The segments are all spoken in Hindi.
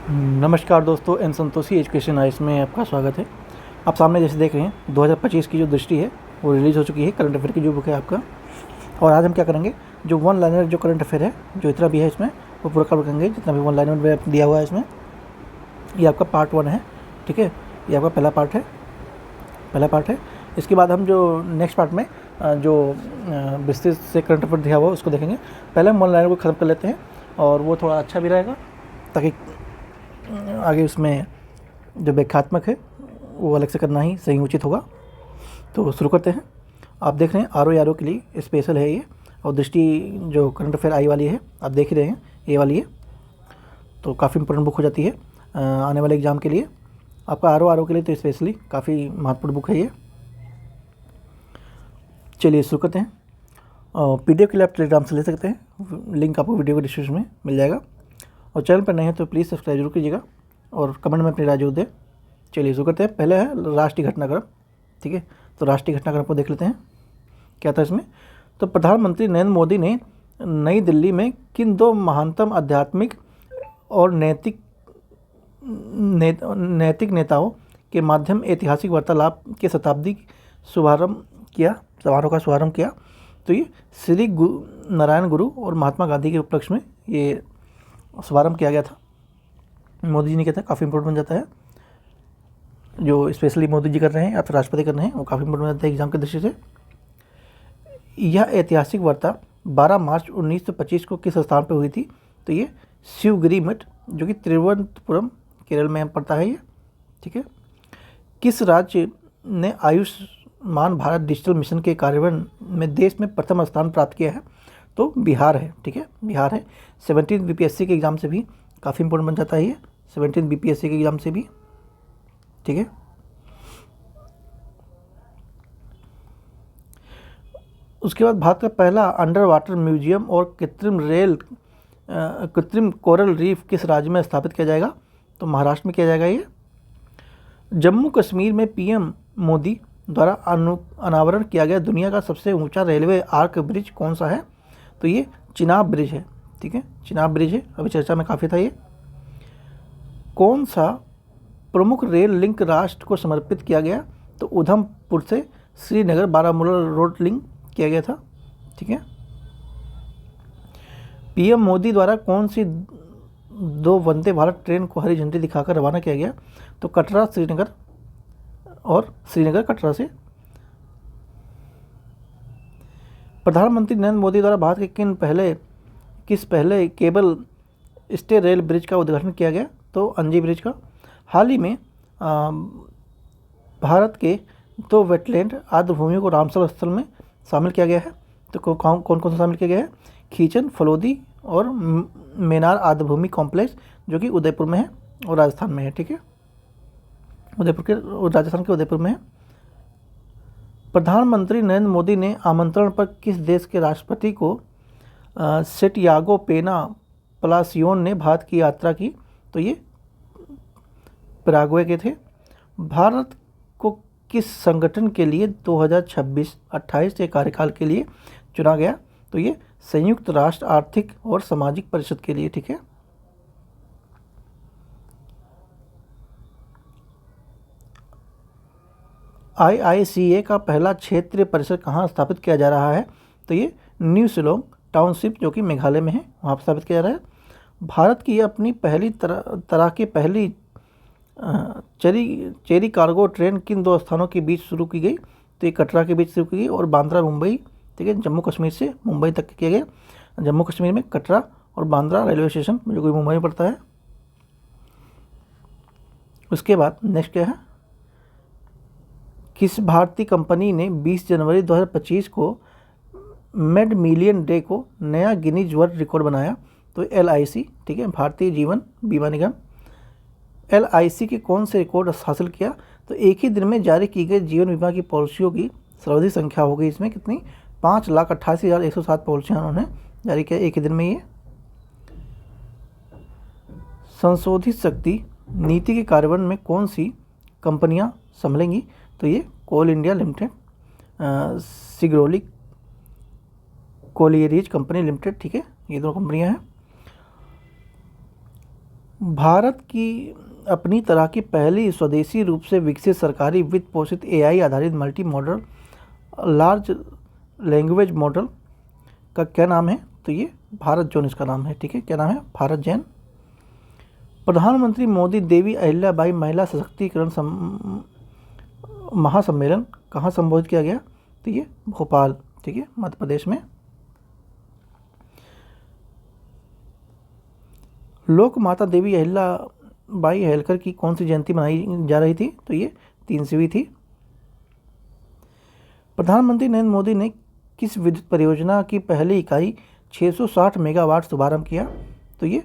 नमस्कार दोस्तों, एन संतोषी एजुकेशन आइस में आपका स्वागत है। आप सामने जैसे देख रहे हैं 2025 की जो दृष्टि है वो रिलीज़ हो चुकी है, करंट अफेयर की जो बुक है आपका। और आज हम क्या करेंगे, जो वन लाइनर जो करंट अफेयर है, जो इतना भी है इसमें वो पूरा कवर करेंगे, जितना भी वन लाइनर में दिया हुआ है इसमें। ये आपका पार्ट 1 है, ठीक है। ये आपका पहला पार्ट है। इसके बाद हम जो नेक्स्ट पार्ट में जो विस्तृत से करंट अफेयर दिया हुआ है उसको देखेंगे। पहले हम वन लाइनर को ख़त्म कर लेते हैं और वो थोड़ा अच्छा भी रहेगा, ताकि आगे उसमें जो व्याख्यात्मक है वो अलग से करना ही सही उचित होगा। तो शुरू करते हैं। आप देख रहे हैं आर ओ के लिए स्पेशल है ये, और दृष्टि जो करंट अफेयर आई वाली है आप देख ही रहे हैं, ये वाली है। तो काफ़ी इंपॉर्टेंट बुक हो जाती है आने वाले एग्ज़ाम के लिए। आपका आर ओ के लिए तो स्पेशली काफ़ी महत्वपूर्ण बुक है ये। चलिए शुरू करते हैं। PDF के लिए आप टेलीग्राम से ले सकते हैं, लिंक आपको वीडियो के डिस्क्रिप्शन में मिल जाएगा। और चैनल पर नए हैं तो प्लीज़ सब्सक्राइब जरूर कीजिएगा और कमेंट में अपनी राय जरूर दें। चलिए शुरू करते हैं। पहले है राष्ट्रीय घटनाक्रम, ठीक है। तो राष्ट्रीय घटनाक्रम को देख लेते हैं क्या था इसमें। तो प्रधानमंत्री नरेंद्र मोदी ने नई दिल्ली में किन दो महानतम आध्यात्मिक और नैतिक नेताओं के माध्यम ऐतिहासिक वार्तालाप के शताब्दी समारोह का शुभारंभ किया। तो ये श्री नारायण गुरु और महात्मा गांधी के उपलक्ष्य में ये शुभारंभ किया गया था। मोदी जी ने किया था, काफ़ी इंपॉर्टेंट बन जाता है। जो स्पेशली मोदी जी कर रहे हैं या फिर राष्ट्रपति कर रहे हैं वो काफ़ी इंपॉर्टेंट बन जाता है एग्जाम की दृष्टि से। यह ऐतिहासिक वार्ता 12 मार्च 1925 को किस स्थान पर हुई थी? तो ये शिवगिरी मठ, जो कि तिरुवनंतपुरम केरल में पड़ता है ये, ठीक है। किस राज्य ने आयुष्मान भारत डिजिटल मिशन के कार्यान्वयन में देश में प्रथम स्थान प्राप्त किया है? तो बिहार है, ठीक है, बिहार है। 17 BPSC के एग्ज़ाम से भी काफ़ी इंपॉर्टेंट बन जाता है ये, 17 BPSC के एग्ज़ाम से भी, ठीक है। उसके बाद भारत का पहला अंडर वाटर म्यूजियम और कृत्रिम कोरल रीफ किस राज्य में स्थापित किया जाएगा? तो महाराष्ट्र में किया जाएगा ये। जम्मू कश्मीर में PM मोदी द्वारा अनावरण किया गया दुनिया का सबसे ऊंचा रेलवे आर्क ब्रिज कौन सा है? तो ये चिनाब ब्रिज है, ठीक है, चिनाब ब्रिज है, अभी चर्चा में काफ़ी था ये। कौन सा प्रमुख रेल लिंक राष्ट्र को समर्पित किया गया? तो उधमपुर से श्रीनगर बारामूला रोड लिंक किया गया था, ठीक है। PM मोदी द्वारा कौन सी 2 वंदे भारत ट्रेन को हरी झंडी दिखाकर रवाना किया गया? तो कटरा श्रीनगर और श्रीनगर कटरा से। प्रधानमंत्री नरेंद्र मोदी द्वारा भारत के किस पहले केबल स्टे रेल ब्रिज का उद्घाटन किया गया? तो अंजी ब्रिज का। हाल ही में भारत के 2 वेटलैंड आर्द्रभूमियों को रामसर स्थल में शामिल किया गया है। तो कौन कौन सा शामिल किया गया है? खीचन, फलोदी और मेनार आर्द्रभूमि कॉम्प्लेक्स, जो कि उदयपुर में है और राजस्थान में है, ठीक है, राजस्थान के उदयपुर में है। प्रधानमंत्री नरेंद्र मोदी ने आमंत्रण पर किस देश के राष्ट्रपति को सेटियागो पेना पलासियोन ने भारत की यात्रा की? तो ये पैराग्वे के थे। भारत को किस संगठन के लिए 2026-28 के कार्यकाल के लिए चुना गया? तो ये संयुक्त राष्ट्र आर्थिक और सामाजिक परिषद के लिए, ठीक है। IICA का पहला क्षेत्रीय परिसर कहाँ स्थापित किया जा रहा है? तो ये न्यू शिलोंग टाउनशिप, जो कि मेघालय में है, वहाँ पर स्थापित किया जा रहा है। भारत की अपनी पहली तरह की पहली चेरी कार्गो ट्रेन किन 2 स्थानों के बीच शुरू की गई? तो ये कटरा के बीच शुरू की गई और बांद्रा मुंबई, ठीक है, जम्मू कश्मीर से मुंबई तक किया गया। जम्मू कश्मीर में कटरा और बांद्रा रेलवे स्टेशन, जो कि मुंबई में पड़ता है। उसके बाद नेक्स्ट क्या है, किस भारतीय कंपनी ने 20 जनवरी 2025 को मेड मिलियन डे को नया गिनीज वर्ल्ड रिकॉर्ड बनाया? तो LIC, ठीक है, भारतीय जीवन बीमा निगम। LIC के कौन से रिकॉर्ड हासिल किया? तो एक ही दिन में जारी की गई जीवन बीमा की पॉलिसियों की सर्वाधिक संख्या हो गई इसमें कितनी? 5,88,107 पॉलिसियाँ उन्होंने जारी किया एक ही दिन में ये। संशोधित शक्ति नीति के कार्यान्वयन में कौन सी कंपनियां संभलेंगी? तो ये coal India limited, Singrauli collieries company limited, ठीक है, ये 2 कंपनियां हैं। भारत की अपनी तरह की पहली स्वदेशी रूप से विकसित सरकारी वित्त पोषित एआई आधारित multi modal large language model का क्या नाम है? तो ये भारत जैन इसका नाम है। ठीक है, क्या नाम है? भारत जैन। प्रधानमंत्री मोदी देवी अहिल्याबाई महिला सशक्तिकरण महासम्मेलन कहाँ संबोधित किया गया? तो ये भोपाल, ठीक है, मध्य प्रदेश में। लोक माता देवी अहिल्याबाई होलकर की कौन सी जयंती मनाई जा रही थी? तो ये 300वीं थी। प्रधानमंत्री नरेंद्र मोदी ने किस विद्युत परियोजना की पहली इकाई 660 मेगावाट शुभारंभ किया? तो ये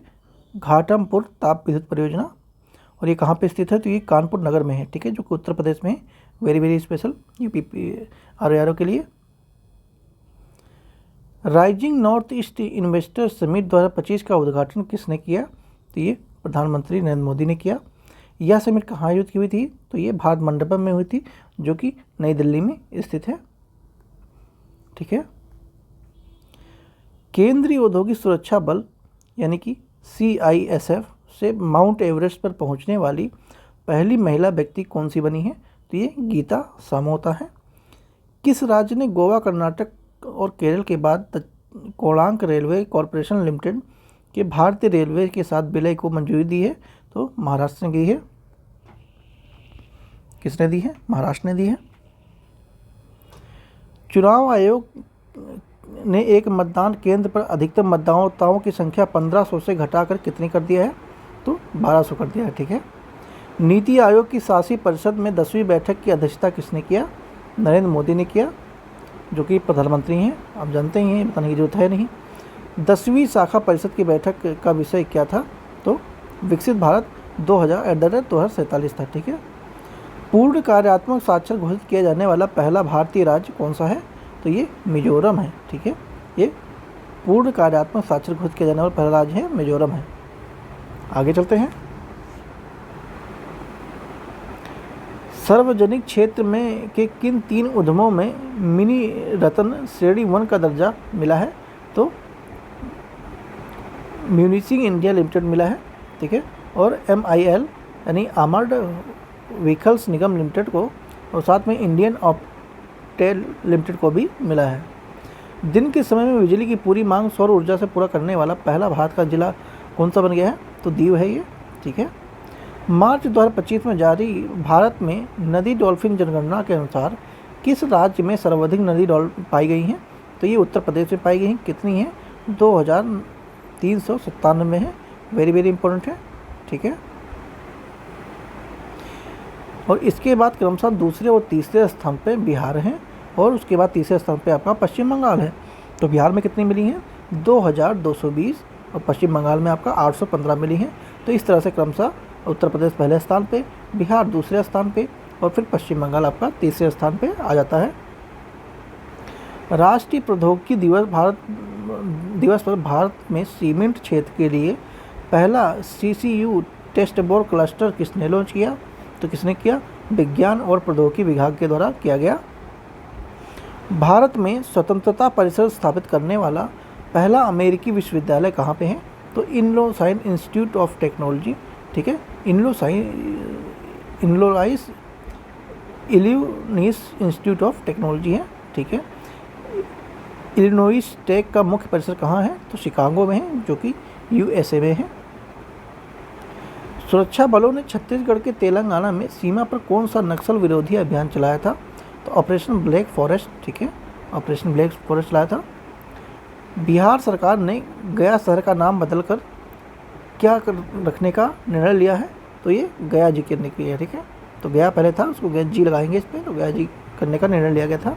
घाटमपुर ताप विद्युत परियोजना। और ये कहाँ पे स्थित है? तो ये कानपुर नगर में है, ठीक है, जो कि उत्तर प्रदेश में है। वेरी वेरी स्पेशल यूपी आर के लिए। Rising north east investor summit 2025 का उद्घाटन किसने किया? तो ये प्रधानमंत्री नरेंद्र मोदी ने किया। यह समिट कहाँ आयोजित की हुई थी? तो ये भारत मंडपम में हुई थी, जो कि नई दिल्ली में स्थित है। ठीक है। केंद्रीय औद्योगिक सुरक्षा बल यानी कि CISF से माउंट एवरेस्ट पर पहुंचने वाली पहली महिला व्यक्ति कौन सी बनी है? तो ये गीता सामोता है। किस राज्य ने गोवा, कर्नाटक और केरल के बाद कोणार्क रेलवे कॉरपोरेशन लिमिटेड के भारतीय रेलवे के साथ विलय को मंजूरी दी है? तो महाराष्ट्र ने दी है। किसने दी है? महाराष्ट्र ने दी है। चुनाव आयोग ने एक मतदान केंद्र पर अधिकतम मतदाताओं की संख्या 1500 से घटाकर कितनी कर दिया है? तो 1200 कर दिया है। ठीक है। नीति आयोग की शासी परिषद में 10वीं बैठक की अध्यक्षता किसने किया? नरेंद्र मोदी ने किया, जो कि प्रधानमंत्री हैं। आप जानते ही हैं, बताने की जरूरत है नहीं। 10वीं शाखा परिषद की बैठक का विषय क्या था? तो विकसित भारत 2047 था। ठीक है। पूर्ण कार्यात्मक साक्षर घोषित किया जाने वाला पहला भारतीय राज्य कौन सा है? तो ये मिजोरम है। ठीक है, ये पूर्ण कार्यात्मक साक्षर घोषित किया जाने वाला पहला राज्य है, मिजोरम है। आगे चलते हैं। सार्वजनिक क्षेत्र में के किन 3 उद्यमों में मिनी रत्न श्रेणी 1 का दर्जा मिला है? तो म्यूनिसिंग इंडिया लिमिटेड मिला है। ठीक है। और MIL यानी आर्मर्ड व्हीकल्स निगम लिमिटेड को, और साथ में इंडियन ऑप्टेल लिमिटेड को भी मिला है। दिन के समय में बिजली की पूरी मांग सौर ऊर्जा से पूरा करने वाला पहला भारत का जिला कौन सा बन गया है? तो दीव है ये। ठीक है। मार्च 2025 में जारी भारत में नदी डॉल्फिन जनगणना के अनुसार किस राज्य में सर्वाधिक नदी डॉल्फिन पाई गई हैं? तो ये उत्तर प्रदेश में पाई गई हैं। कितनी है? 2397 है। वेरी वेरी इंपॉर्टेंट है। ठीक है। और इसके बाद क्रमशः दूसरे और तीसरे स्थान पे बिहार हैं, और उसके बाद तीसरे स्थान पे आपका पश्चिम बंगाल है। तो बिहार में कितनी मिली हैं? 2220, और पश्चिम बंगाल में आपका 815 मिली हैं। तो इस तरह से क्रमशः उत्तर प्रदेश पहले स्थान पे, बिहार दूसरे स्थान पे, और फिर पश्चिम बंगाल आपका तीसरे स्थान पे आ जाता है। राष्ट्रीय प्रौद्योगिकी दिवस पर भारत में सीमेंट क्षेत्र के लिए पहला CCU टेस्ट बोर्ड क्लस्टर किसने लॉन्च किया? तो किसने किया? विज्ञान और प्रौद्योगिकी विभाग के द्वारा किया गया। भारत में स्वतंत्रता परिसर स्थापित करने वाला पहला अमेरिकी विश्वविद्यालय कहाँ पे है? तो इनलोसाइन इंस्टीट्यूट ऑफ टेक्नोलॉजी। ठीक है। इलिनॉइस इंस्टीट्यूट ऑफ टेक्नोलॉजी है। ठीक है। इलिनॉइस टेक का मुख्य परिसर कहाँ है? तो शिकागो में है, जो कि USA में है। सुरक्षा बलों ने छत्तीसगढ़ के तेलंगाना में सीमा पर कौन सा नक्सल विरोधी अभियान चलाया था? तो ऑपरेशन ब्लैक फॉरेस्ट। ठीक है, ऑपरेशन ब्लैक फॉरेस्ट चलाया था। बिहार सरकार ने गया शहर का नाम बदलकर क्या रखने का निर्णय लिया है? तो ये गया जी करने के लिए। ठीक है। तो गया पहले था, उसको गया जी लगाएंगे इस पर, तो गया जी करने का निर्णय लिया गया था।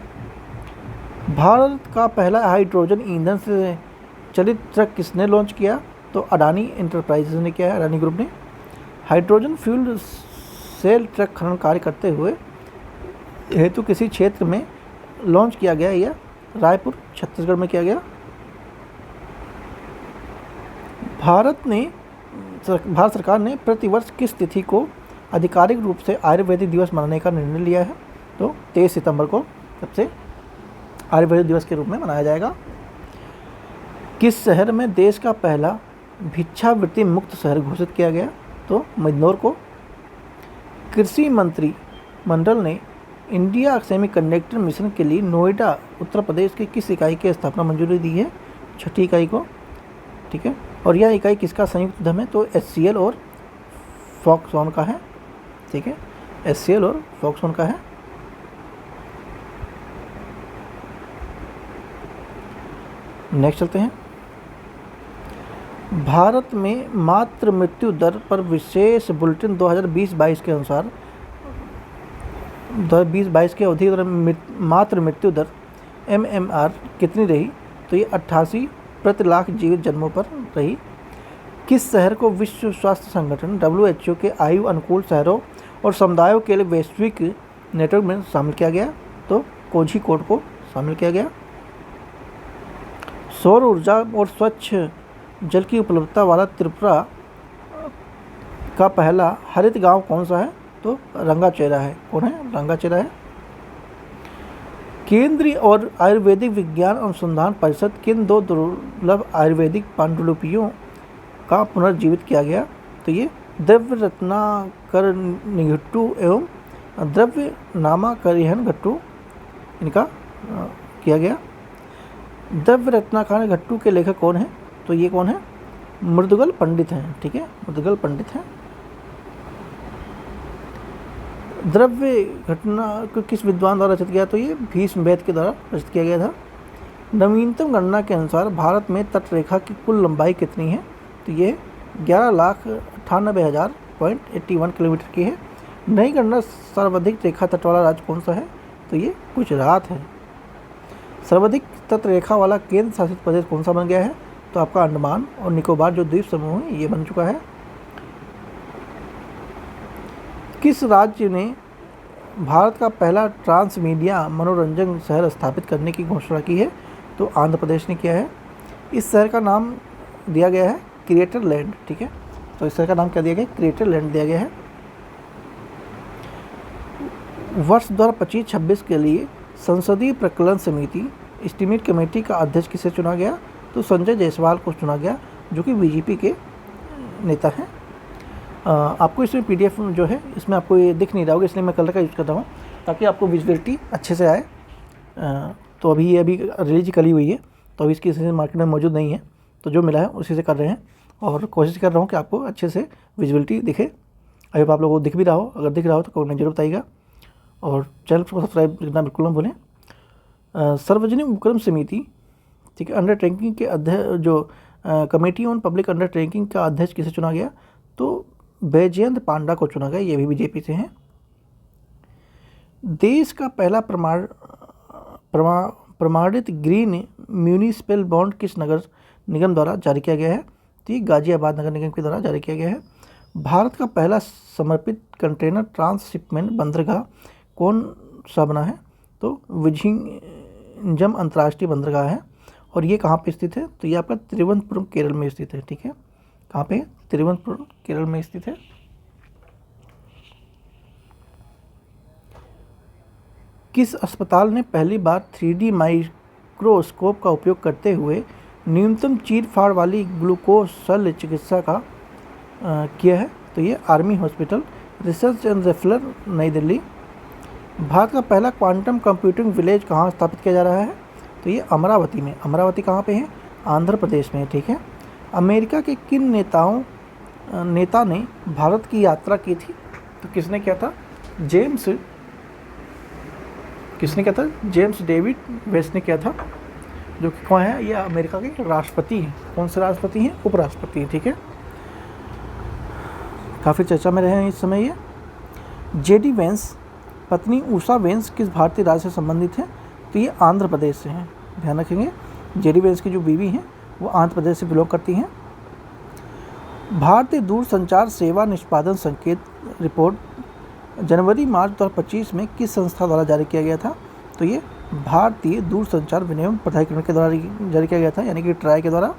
भारत का पहला हाइड्रोजन ईंधन से चलित ट्रक किसने लॉन्च किया? तो अडानी एंटरप्राइजेज ने किया है, अडानी ग्रुप ने। हाइड्रोजन फ्यूल सेल ट्रक खनन कार्य करते हुए हेतु किसी क्षेत्र में लॉन्च किया गया? या रायपुर छत्तीसगढ़ में किया गया। भारत सरकार ने प्रतिवर्ष किस तिथि को आधिकारिक रूप से आयुर्वेदिक दिवस मनाने का निर्णय लिया है? तो 23 सितंबर को सबसे आयुर्वेदिक दिवस के रूप में मनाया जाएगा। किस शहर में देश का पहला भिक्षावृत्ति मुक्त शहर घोषित किया गया? तो इंदौर को। कृषि मंत्री मंडल ने इंडिया सेमीकंडक्टर मिशन के लिए नोएडा उत्तर प्रदेश की किस इकाई की स्थापना मंजूरी दी है? 6ठी इकाई को, ठीक है। और यह इकाई किसका संयुक्त उद्यम है? तो HCL और फॉक्सकॉन का है, ठीक है। HCL और फॉक्सकॉन का है। नेक्स्ट चलते हैं। भारत में मातृ मृत्यु दर पर विशेष बुलेटिन 2020-22 के अनुसार 2020-22 के अवधि दौरान मातृ मृत्यु दर MMR कितनी रही? तो ये 88 प्रति लाख जीवित जन्मों पर रही। किस शहर को विश्व स्वास्थ्य संगठन WHO के आयु अनुकूल शहरों और समुदायों के लिए वैश्विक नेटवर्क में शामिल किया गया? तो कोझिकोड को शामिल किया गया। सौर ऊर्जा और स्वच्छ जल की उपलब्धता वाला त्रिपुरा का पहला हरित गांव कौन सा है? तो रंगाचेरा है। कौन है? रंगाचेरा है। केंद्रीय और आयुर्वेदिक विज्ञान अनुसंधान परिषद किन 2 दुर्लभ आयुर्वेदिक पांडुलिपियों का पुनर्जीवित किया गया? तो ये द्रव्य रत्नाकरनिघट्टू एवं द्रव्य नामाकरिहनघट्टू इनका किया गया। द्रव्य रत्नाकरनिघट्टू के लेखक कौन है? तो ये कौन है? मुद्गल पंडित हैं, ठीक है। मुद्गल पंडित हैं। द्रव्य घटना को किस विद्वान द्वारा रचित किया? तो ये भीष्मवेद के द्वारा रचित किया गया था। नवीनतम गणना के अनुसार भारत में तटरेखा की कुल लंबाई कितनी है? तो ये 11,98,000.81 किलोमीटर की है। नई गणना सर्वाधिक रेखा तट वाला राज्य कौन सा है? तो ये गुजरात है। सर्वाधिक तटरेखा वाला केंद्र शासित प्रदेश कौन सा बन गया है? तो आपका अंडमान और निकोबार जो द्वीप समूह है ये बन चुका है। किस राज्य ने भारत का पहला ट्रांसमीडिया मनोरंजन शहर स्थापित करने की घोषणा की है? तो आंध्र प्रदेश ने किया है। इस शहर का नाम दिया गया है क्रिएटर लैंड, ठीक है। तो इस शहर का नाम क्या दिया गया? क्रिएटर लैंड दिया गया है। वर्ष 2025-26 के लिए संसदीय प्रकलन समिति एस्टीमेट कमेटी का अध्यक्ष किसे चुना गया? तो संजय जायसवाल को चुना गया, जो कि बीजेपी के नेता हैं। आपको इसमें PDF जो है इसमें आपको ये दिख नहीं रहा होगा, इसलिए मैं कलर का यूज़ कर रहा हूँ ताकि आपको विजुअलिटी अच्छे से आए। तो अभी रिलीज कल ही हुई है, तो अभी इसकी मार्केट में मौजूद नहीं है, तो जो मिला है उसी से कर रहे हैं और कोशिश कर रहा हूँ कि आपको अच्छे से विजुअलिटी दिखे। अगर आप लोगों को दिख भी रहा हो, अगर दिख रहा हो तो कमेंट जरूर बताइएगा और चैनल को सब्सक्राइब करना बिल्कुल ना भूलें। सार्वजनिक उपक्रम समिति, ठीक है, अंडर टेकिंग के अध्यक्ष जो committee on public under taking का अध्यक्ष किसे चुना गया? तो बैजयंत पांडा को चुना गया, ये भी बीजेपी से हैं। देश का पहला प्रमाणित ग्रीन म्यूनिसिपल बॉन्ड किस नगर निगम द्वारा जारी किया गया है? तो ये गाजियाबाद नगर निगम के द्वारा जारी किया गया है। भारत का पहला समर्पित कंटेनर ट्रांसशिपमेंट बंदरगाह कौन सा बना है? तो विझिंजम अंतर्राष्ट्रीय बंदरगाह है और ये कहाँ पे स्थित है? तो ये आपका तिरुवनंतपुरम केरल में स्थित है, ठीक है। कहाँ पे? तिरुवनंतपुरम केरल में स्थित है। किस अस्पताल ने पहली बार 3D माइक्रोस्कोप का उपयोग करते हुए न्यूनतम चीर-फाड़ वाली ग्लूकोज शल्य चिकित्सा का किया है? तो ये army hospital, research and referral, नई दिल्ली। भारत का पहला क्वांटम कंप्यूटिंग विलेज कहाँ स्थापित किया जा रहा है? तो ये अमरावती में। अमरावती कहाँ पे है? आंध्र प्रदेश में, ठीक है। अमेरिका के किन नेता ने भारत की यात्रा की थी? तो किसने किया था? जेम्स डेविड वेस्ट ने किया था, जो कि कौन है? ये अमेरिका के राष्ट्रपति हैं। कौन से राष्ट्रपति हैं? उपराष्ट्रपति हैं, ठीक है। काफ़ी चर्चा में रहे हैं इस समय ये। JD वेंस पत्नी उषा वेंस किस भारतीय राज्य से संबंधित है? तो ये आंध्र प्रदेश से हैं, ध्यान रखेंगे। JD वेंस की जो बीवी हैं वो आंध्र प्रदेश से बिलोंग करती हैं। भारतीय दूरसंचार सेवा निष्पादन संकेत रिपोर्ट जनवरी-मार्च 2025 में किस संस्था द्वारा जारी किया गया था? तो ये भारतीय दूरसंचार विनियमन प्राधिकरण के द्वारा जारी किया गया था, यानी कि ट्राई के द्वारा।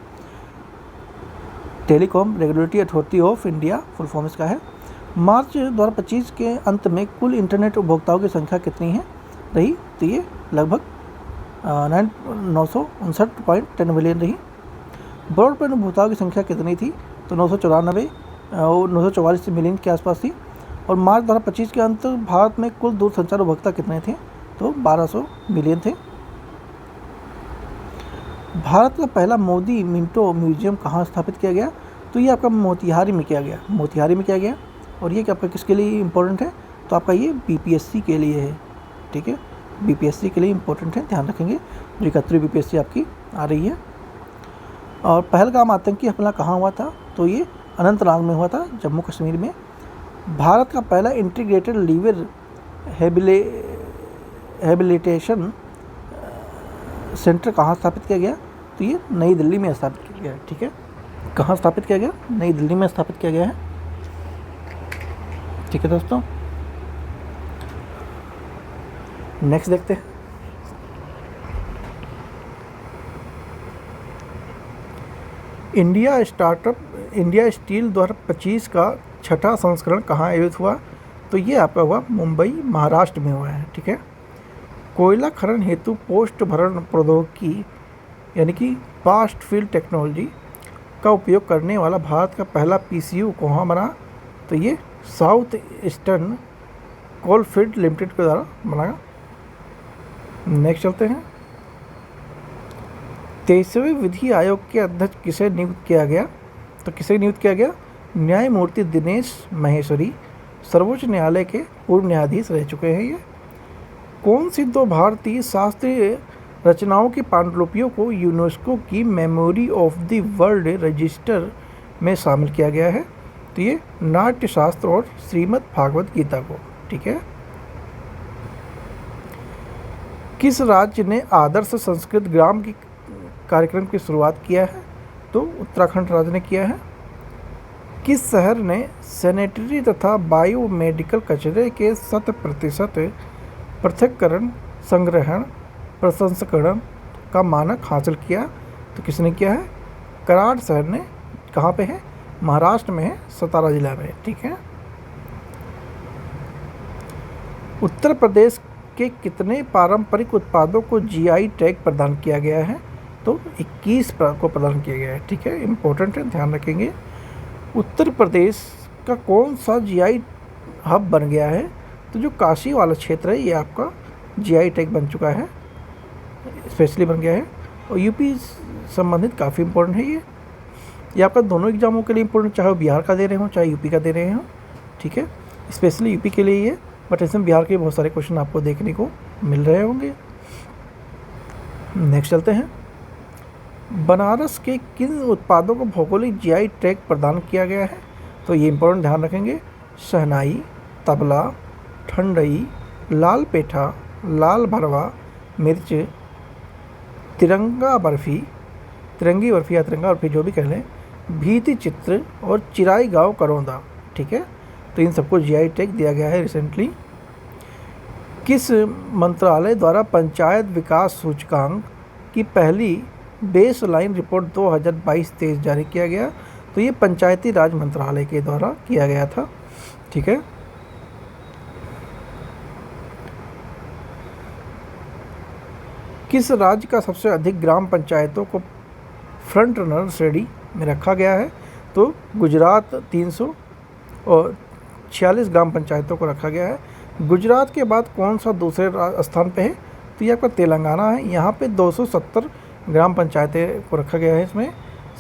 Telecom regulatory authority of India full form इसका है। मार्च 2025 के अंत में कुल इंटरनेट उपभोक्ताओं की संख्या कितनी है रही? तो ये लगभग 959.10 मिलियन रही। ब्रॉडबैंड उपभोक्ताओं की संख्या कितनी थी? तो 994 और 944 मिलियन के आसपास थी। और मार्च 2025 के अंत तक भारत में कुल दूरसंचार उपभोक्ता कितने थे? तो 1200 मिलियन थे। भारत का पहला मोदी मिंटो म्यूजियम कहाँ स्थापित किया गया? तो ये आपका मोतिहारी में किया गया, मोतिहारी में किया गया। और ये आपका किसके लिए इम्पोर्टेंट है? तो आपका ये बीपीएससी के लिए है, ठीक है, बीपीएससी के लिए इम्पोर्टेंट है, ध्यान रखेंगे। जो 31 बीपीएससी आपकी आ रही है। और पहलगाम आतंकी हमला कहाँ हुआ था? तो ये अनंतनाग में हुआ था, जम्मू कश्मीर में। भारत का पहला इंटीग्रेटेड लीवर हैबिलिटेशन सेंटर कहाँ स्थापित किया गया? तो ये नई दिल्ली में स्थापित किया गया है, ठीक है। कहाँ स्थापित किया गया? नई दिल्ली में स्थापित किया गया है, ठीक है दोस्तों। नेक्स्ट देखते हैं। इंडिया स्टील 2025 का छठा संस्करण कहाँ आयोजित हुआ? तो ये आपका हुआ मुंबई, महाराष्ट्र में हुआ है, ठीक है। कोयला खनन हेतु पोस्ट भरण प्रौद्योगिकी यानी कि फास्ट फील्ड टेक्नोलॉजी का उपयोग करने वाला भारत का पहला पीसीयू कहाँ बना? तो ये साउथ ईस्टर्न कोलफील्ड लिमिटेड के द्वारा बनाया। नेक्स्ट चलते हैं। 23वें विधि आयोग के अध्यक्ष किसे नियुक्त किया गया? तो किसे नियुक्त किया गया? न्यायमूर्ति दिनेश महेश्वरी, सर्वोच्च न्यायालय के पूर्व न्यायाधीश रह चुके हैं ये। कौन सी दो भारतीय शास्त्रीय रचनाओं की पांडुलिपियों को यूनेस्को की memory of the world register में शामिल किया गया है? तो ये नाट्य शास्त्र और श्रीमद् भागवत गीता को, ठीक है। किस राज्य ने आदर्श संस्कृत ग्राम की कार्यक्रम की शुरुआत किया है? तो उत्तराखंड राज्य ने किया है। किस शहर ने सैनिटरी तथा बायोमेडिकल कचरे के 100% पृथक्करण, संग्रहण, प्रसंस्करण का मानक हासिल किया? तो किसने किया है? कराड़ शहर ने। कहाँ पे है? महाराष्ट्र में है, सतारा जिला में, ठीक है। उत्तर प्रदेश के कितने पारंपरिक उत्पादों को जीआई टैग प्रदान किया गया है? तो 21 को प्रदान किया गया है, ठीक है, इम्पोर्टेंट है, ध्यान रखेंगे। उत्तर प्रदेश का कौन सा जीआई हब बन गया है? तो जो काशी वाला क्षेत्र है ये आपका जीआई टैग बन चुका है, स्पेशली बन गया है। और यूपी संबंधित काफ़ी इम्पोर्टेंट है ये आपका दोनों एग्जामों के लिए इम्पोर्टेंट, चाहे बिहार का दे रहे हो चाहे यूपी का दे रहे हो, ठीक है। स्पेशली यूपी के लिए ये, बट इसमें बिहार के बहुत सारे क्वेश्चन आपको देखने को मिल रहे होंगे। नेक्स्ट चलते हैं। बनारस के किन उत्पादों को भौगोलिक जीआई टैग प्रदान किया गया है? तो ये इम्पोर्टेंट, ध्यान रखेंगे। शहनाई, तबला, ठंडई, लाल पेठा, लाल भरवा मिर्च, तिरंगी बर्फ़ी या तिरंगा बर्फ़ी जो भी कह लें, भीति चित्र और चिराई गाँव करौंदा, ठीक है। तो इन सबको जीआई टैग दिया गया है रिसेंटली। किस मंत्रालय द्वारा पंचायत विकास सूचकांक की पहली बेस लाइन रिपोर्ट 2022-23 जारी किया गया? तो ये पंचायती राज मंत्रालय के द्वारा किया गया था, ठीक है। किस राज्य का सबसे अधिक ग्राम पंचायतों को फ्रंट रनर श्रेणी में रखा गया है? तो गुजरात 346 ग्राम पंचायतों को रखा गया है। गुजरात के बाद कौन सा दूसरे स्थान पे है? तो ये आपका तेलंगाना है, यहाँ पे 270 ग्राम पंचायतें को रखा गया है। इसमें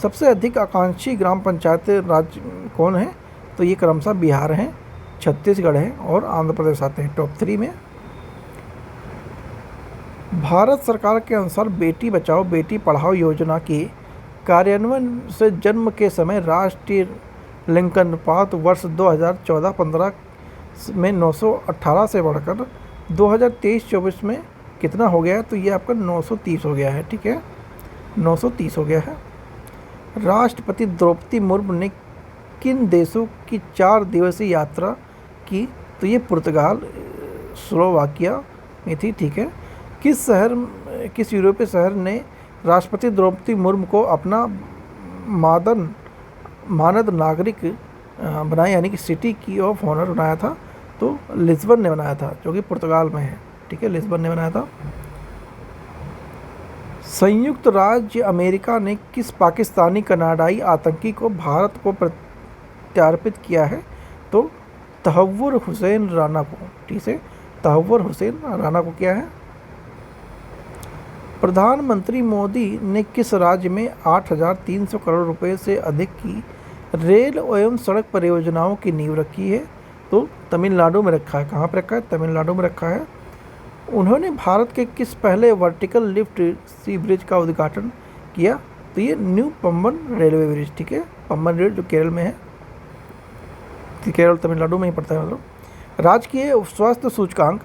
सबसे अधिक आकांक्षी ग्राम पंचायत राज्य कौन है? तो ये क्रमशः बिहार है, छत्तीसगढ़ है और आंध्र प्रदेश आते हैं टॉप 3 में। भारत सरकार के अनुसार बेटी बचाओ बेटी पढ़ाओ योजना के कार्यान्वयन से जन्म के समय राष्ट्रीय लिंगानुपात वर्ष 2014-15 में 918 से बढ़कर 2023-24 में कितना हो गया है? तो ये आपका 930 हो गया है, ठीक है, 930 हो गया है। राष्ट्रपति द्रौपदी मुर्मू ने किन देशों की 4 दिवसीय यात्रा की? तो ये पुर्तगाल, स्लोवाकिया में थी, ठीक है। किस यूरोपीय शहर ने राष्ट्रपति द्रौपदी मुर्मू को अपना मानद नागरिक बनाया, यानी कि सिटी की ऑफ ऑनर बनाया था? तो लिस्बन ने बनाया था, जो कि पुर्तगाल में है, ठीक है, लिस्बन ने बनाया था। संयुक्त राज्य अमेरिका ने किस पाकिस्तानी कनाडाई आतंकी को भारत को प्रत्यार्पित किया है? तो तहव्वुर हुसैन राना को। ठीक है, तहव्वुर हुसैन राना को किया है। प्रधानमंत्री मोदी ने किस राज्य में 8,300 करोड़ रुपए से अधिक की रेल एवं सड़क परियोजनाओं की नींव रखी है? तो तमिलनाडु में रखा है। कहाँ पर रखा है? तमिलनाडु में रखा है। उन्होंने भारत के किस पहले वर्टिकल लिफ्ट सी ब्रिज का उद्घाटन किया? तो ये न्यू पम्बन रेलवे ब्रिज। ठीक है, पम्बन रेल जो केरल में है, केरल तमिलनाडु में ही पड़ता है। मतलब राजकीय स्वास्थ्य सूचकांक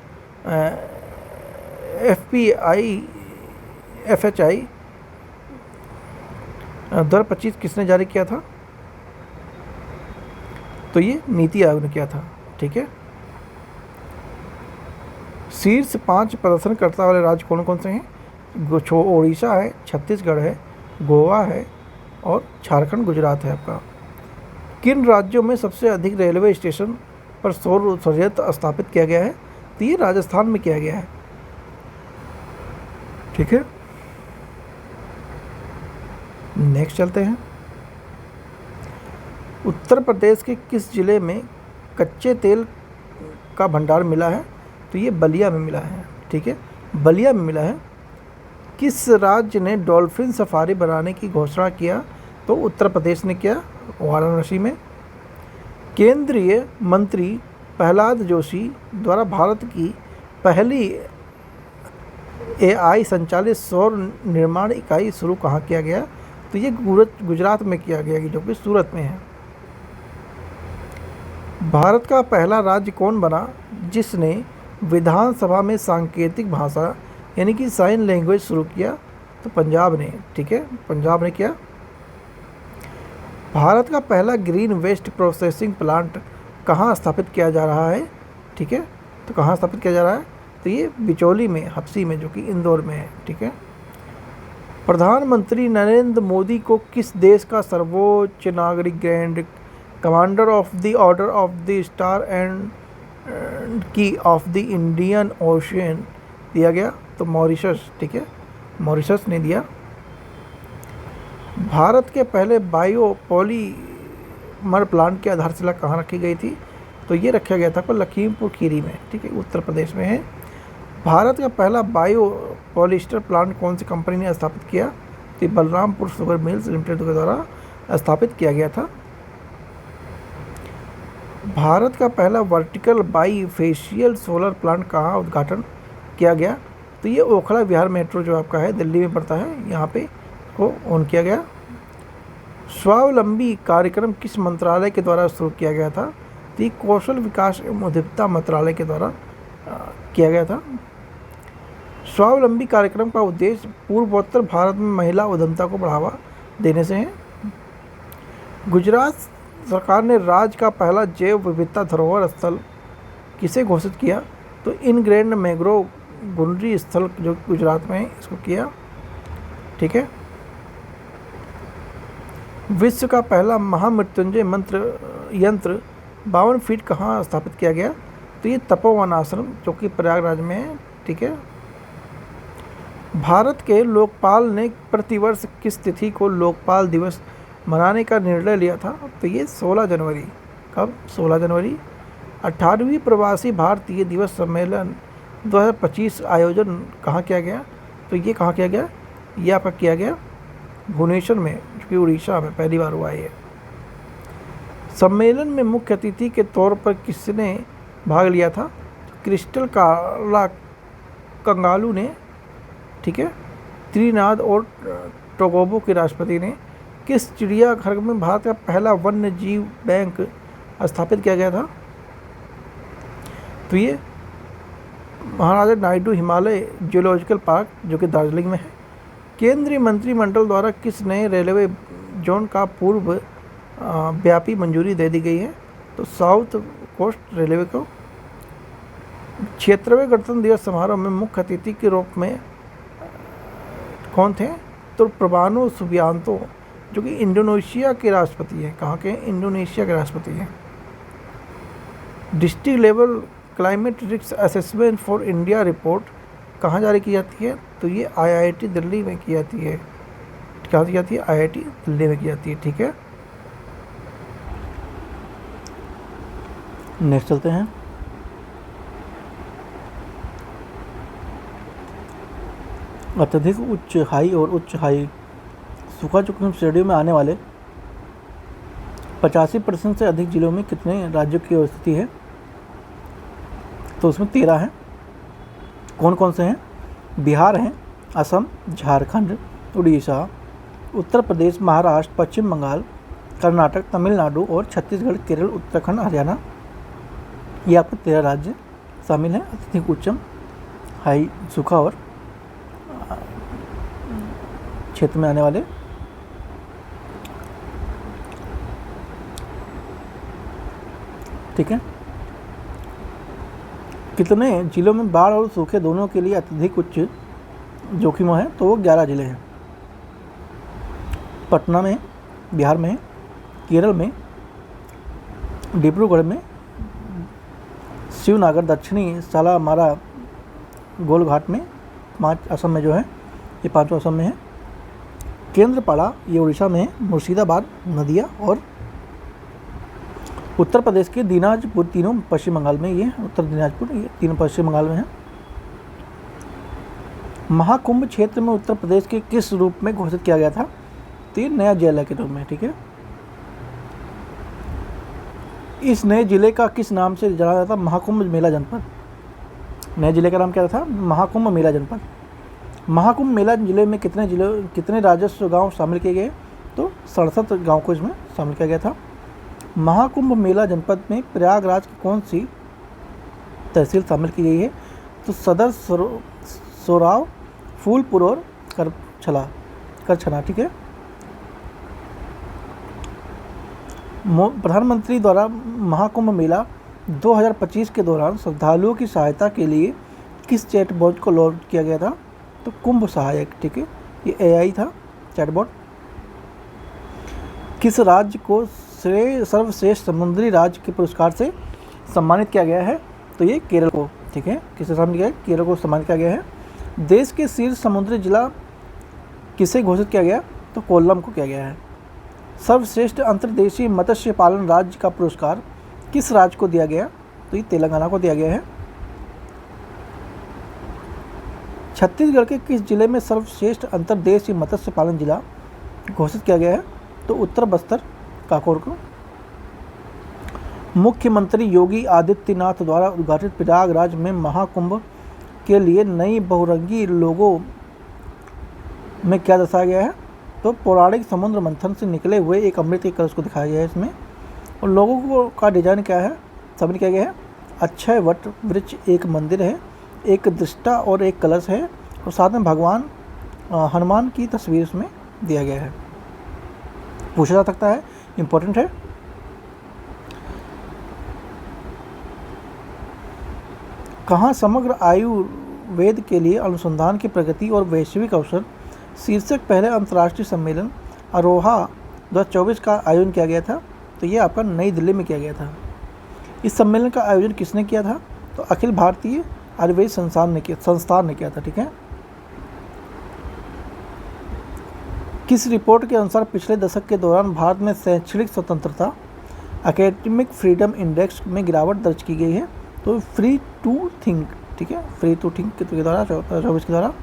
FHI 2025 किसने जारी किया था? तो ये नीति आयोग ने किया था। ठीक है, शीर्ष 5 प्रदर्शनकर्ता वाले राज्य कौन कौन से हैं? ओडिशा है, छत्तीसगढ़ है, गोवा है और झारखंड, गुजरात है आपका। किन राज्यों में सबसे अधिक रेलवे स्टेशन पर सौर संयंत्र स्थापित किया गया है? तो ये राजस्थान में किया गया है। ठीक है, नेक्स्ट चलते हैं। उत्तर प्रदेश के किस जिले में कच्चे तेल का भंडार मिला है? तो ये बलिया में मिला है। ठीक है, बलिया में मिला है। किस राज्य ने डॉल्फिन सफारी बनाने की घोषणा किया? तो उत्तर प्रदेश ने किया, वाराणसी में। केंद्रीय मंत्री प्रहलाद जोशी द्वारा भारत की पहली AI संचालित सौर निर्माण इकाई शुरू कहाँ किया गया? तो ये गुजरात में किया गया, जो कि सूरत में है। भारत का पहला राज्य कौन बना जिसने विधानसभा में सांकेतिक भाषा यानी कि साइन लैंग्वेज शुरू किया? तो पंजाब ने। ठीक है, पंजाब ने किया। भारत का पहला ग्रीन वेस्ट प्रोसेसिंग प्लांट कहाँ स्थापित किया जा रहा है? ठीक है, तो कहाँ स्थापित किया जा रहा है? तो ये बिचौली में, हप्सी में, जो कि इंदौर में है। ठीक है, प्रधानमंत्री नरेंद्र मोदी को किस देश का सर्वोच्च नागरिक grand commander of the order of the star and की ऑफ द इंडियन ओशियन दिया गया? तो मॉरिशस। ठीक है, मॉरिशस ने दिया। भारत के पहले बायोपॉलीमर प्लांट की आधारशिला कहाँ रखी गई थी? तो ये रखा गया था लखीमपुर खीरी में। ठीक है, उत्तर प्रदेश में है। भारत का पहला बायोपॉलिस्टर प्लांट कौन सी कंपनी ने स्थापित किया? तो बलरामपुर शुगर मिल्स लिमिटेड के द्वारा स्थापित किया गया था। भारत का पहला वर्टिकल बाईफेशियल सोलर प्लांट कहाँ उद्घाटन किया गया? तो ये ओखला विहार मेट्रो जो आपका है, दिल्ली में पड़ता है, यहाँ पे को ऑन किया गया। स्वावलंबी कार्यक्रम किस मंत्रालय के द्वारा शुरू किया गया था? तो ये कौशल विकास एवं उद्यमिता मंत्रालय के द्वारा किया गया था। स्वावलंबी कार्यक्रम का उद्देश्य पूर्वोत्तर भारत में महिला उद्यमिता को बढ़ावा देने से है। गुजरात सरकार ने राज्य का पहला जैव विविधता धरोहर स्थल किसे घोषित किया? तो इनग्रेंड मैंग्रोव गुंडरी स्थल जो गुजरात में है, इसको किया। ठीक है, विश्व का पहला महामृत्युंजय मंत्र यंत्र 52 फीट कहाँ स्थापित किया गया? तो ये तपोवन आश्रम जो कि प्रयागराज में है। ठीक है, भारत के लोकपाल ने प्रतिवर्ष किस तिथि को लोकपाल दिवस मनाने का निर्णय लिया था? तो ये 16 जनवरी। कब? 16 जनवरी। 18वीं प्रवासी भारतीय दिवस सम्मेलन 2025 आयोजन कहाँ किया गया? तो ये कहाँ किया गया? ये आपका किया गया भुवनेश्वर में, जो कि उड़ीसा में पहली बार हुआ है। सम्मेलन में मुख्य अतिथि के तौर पर किसने भाग लिया था? क्रिस्टल काला कंगालू ने। ठीक है, त्रिनाद और टोगोबो के राष्ट्रपति ने। किस चिड़ियाघर में भारत का पहला वन्य जीव बैंक स्थापित किया गया था? तो ये महाराजा नायडू हिमालय जूलॉजिकल पार्क जो कि दार्जिलिंग में है। केंद्रीय मंत्रिमंडल द्वारा किस नए रेलवे जोन का पूर्व व्यापी मंजूरी दे दी गई है? तो साउथ कोस्ट रेलवे को। 76वें गणतंत्र दिवस समारोह में मुख्य अतिथि के रूप में कौन थे? तो प्रबानो सुबियांतो जो कि इंडोनेशिया के राष्ट्रपति हैं। कहाँ के? इंडोनेशिया के राष्ट्रपति हैं। District level climate risk assessment for India report कहाँ जारी की जाती है? तो ये IIT दिल्ली में की जाती है। कहाँ की जाती है? IIT दिल्ली में की जाती है। ठीक है, नेक्स्ट चलते हैं। अत्यधिक उच्च हाई और उच्च हाई सूखा जोखिम श्रेणियों में आने वाले 85% से अधिक जिलों में कितने राज्यों की स्थिति है? तो उसमें 13 हैं। कौन कौन से हैं? बिहार हैं, असम, झारखंड, उड़ीसा, उत्तर प्रदेश, महाराष्ट्र, पश्चिम बंगाल, कर्नाटक, तमिलनाडु और छत्तीसगढ़, केरल, उत्तराखंड, हरियाणा। ये आपके 13 राज्य शामिल हैं अत्यधिक उच्चम हाई सूखा और क्षेत्र में आने वाले। ठीक है, कितने जिलों में बाढ़ और सूखे दोनों के लिए अत्यधिक उच्च जोखिम है? तो वो 11 जिले हैं। पटना में, बिहार में, केरल में, डिब्रूगढ़ में, शिवनागर, दक्षिणी सालामारा, गोलघाट में, 5 असम में जो है, ये 5 असम में है। केंद्रपाड़ा ये उड़ीसा में है, मुर्शिदाबाद, नदिया और उत्तर प्रदेश के दिनाजपुर, तीनों पश्चिम बंगाल में, ये उत्तर दिनाजपुर, ये तीनों पश्चिम बंगाल में है। महाकुंभ क्षेत्र में उत्तर प्रदेश के किस रूप में घोषित किया गया था? तो ये नया जिला के रूप में। ठीक है, इस नए जिले का किस नाम से जाना जाता? महाकुंभ मेला जनपद। नए जिले का नाम क्या था? महाकुंभ मेला जनपद। महाकुंभ मेला जिले में कितने राजस्व गांव शामिल किए गए? तो 67 गांव को इसमें शामिल किया गया था। महाकुंभ मेला जनपद में प्रयागराज की कौन सी तहसील शामिल की गई है? तो सदर, सोराव, फूलपुर और करछना। ठीक है, प्रधानमंत्री द्वारा महाकुंभ मेला 2025 के दौरान श्रद्धालुओं की सहायता के लिए किस चैटबॉट को लॉन्च किया गया था? तो कुंभ सहायक। ठीक है, ये AI था चैटबॉट। किस राज्य को सर्वश्रेष्ठ समुद्री राज्य के पुरस्कार से सम्मानित किया गया है? तो ये केरल को। ठीक है, किसे सम्मानित किया है? केरल को सम्मानित किया गया है। देश के शीर्ष समुद्री जिला किसे घोषित किया गया? तो कोल्लम को किया गया है। सर्वश्रेष्ठ अंतर्देशीय मत्स्य पालन राज्य का पुरस्कार किस राज्य को दिया गया? तो ये तेलंगाना को दिया गया है। छत्तीसगढ़ के किस जिले में सर्वश्रेष्ठ अंतर्देशीय मत्स्य पालन जिला घोषित किया गया है? तो उत्तर बस्तर, काकोर को। मुख्यमंत्री योगी आदित्यनाथ द्वारा उद्घाटित प्रयागराज में महाकुंभ के लिए नई बहुरंगी लोगो में क्या दर्शाया गया है? तो पौराणिक समुद्र मंथन से निकले हुए एक अमृत के कलश को दिखाया गया है इसमें। और लोगों को का डिजाइन क्या है? शामिल किया गया है। अक्षय वट वृक्ष, एक मंदिर है, एक दृष्टा और एक कलश है, और साथ में भगवान हनुमान की तस्वीर इसमें दिया गया है। पूछा जा सकता है, इम्पोर्टेंट है। कहाँ समग्र आयुर्वेद के लिए अनुसंधान की प्रगति और वैश्विक अवसर शीर्षक पहले अंतर्राष्ट्रीय सम्मेलन अरोहा 2024 का आयोजन किया गया था? तो ये आपका नई दिल्ली में किया गया था। इस सम्मेलन का आयोजन किसने किया था? तो अखिल भारतीय आयुर्वेद संस्थान ने किया था। ठीक है, किस रिपोर्ट के अनुसार पिछले दशक के दौरान भारत में शैक्षणिक स्वतंत्रता एकेडमिक फ्रीडम इंडेक्स में गिरावट दर्ज की गई है? तो फ्री टू थिंक। ठीक है, फ्री टू थिंक के द्वारा 2024 के द्वारा।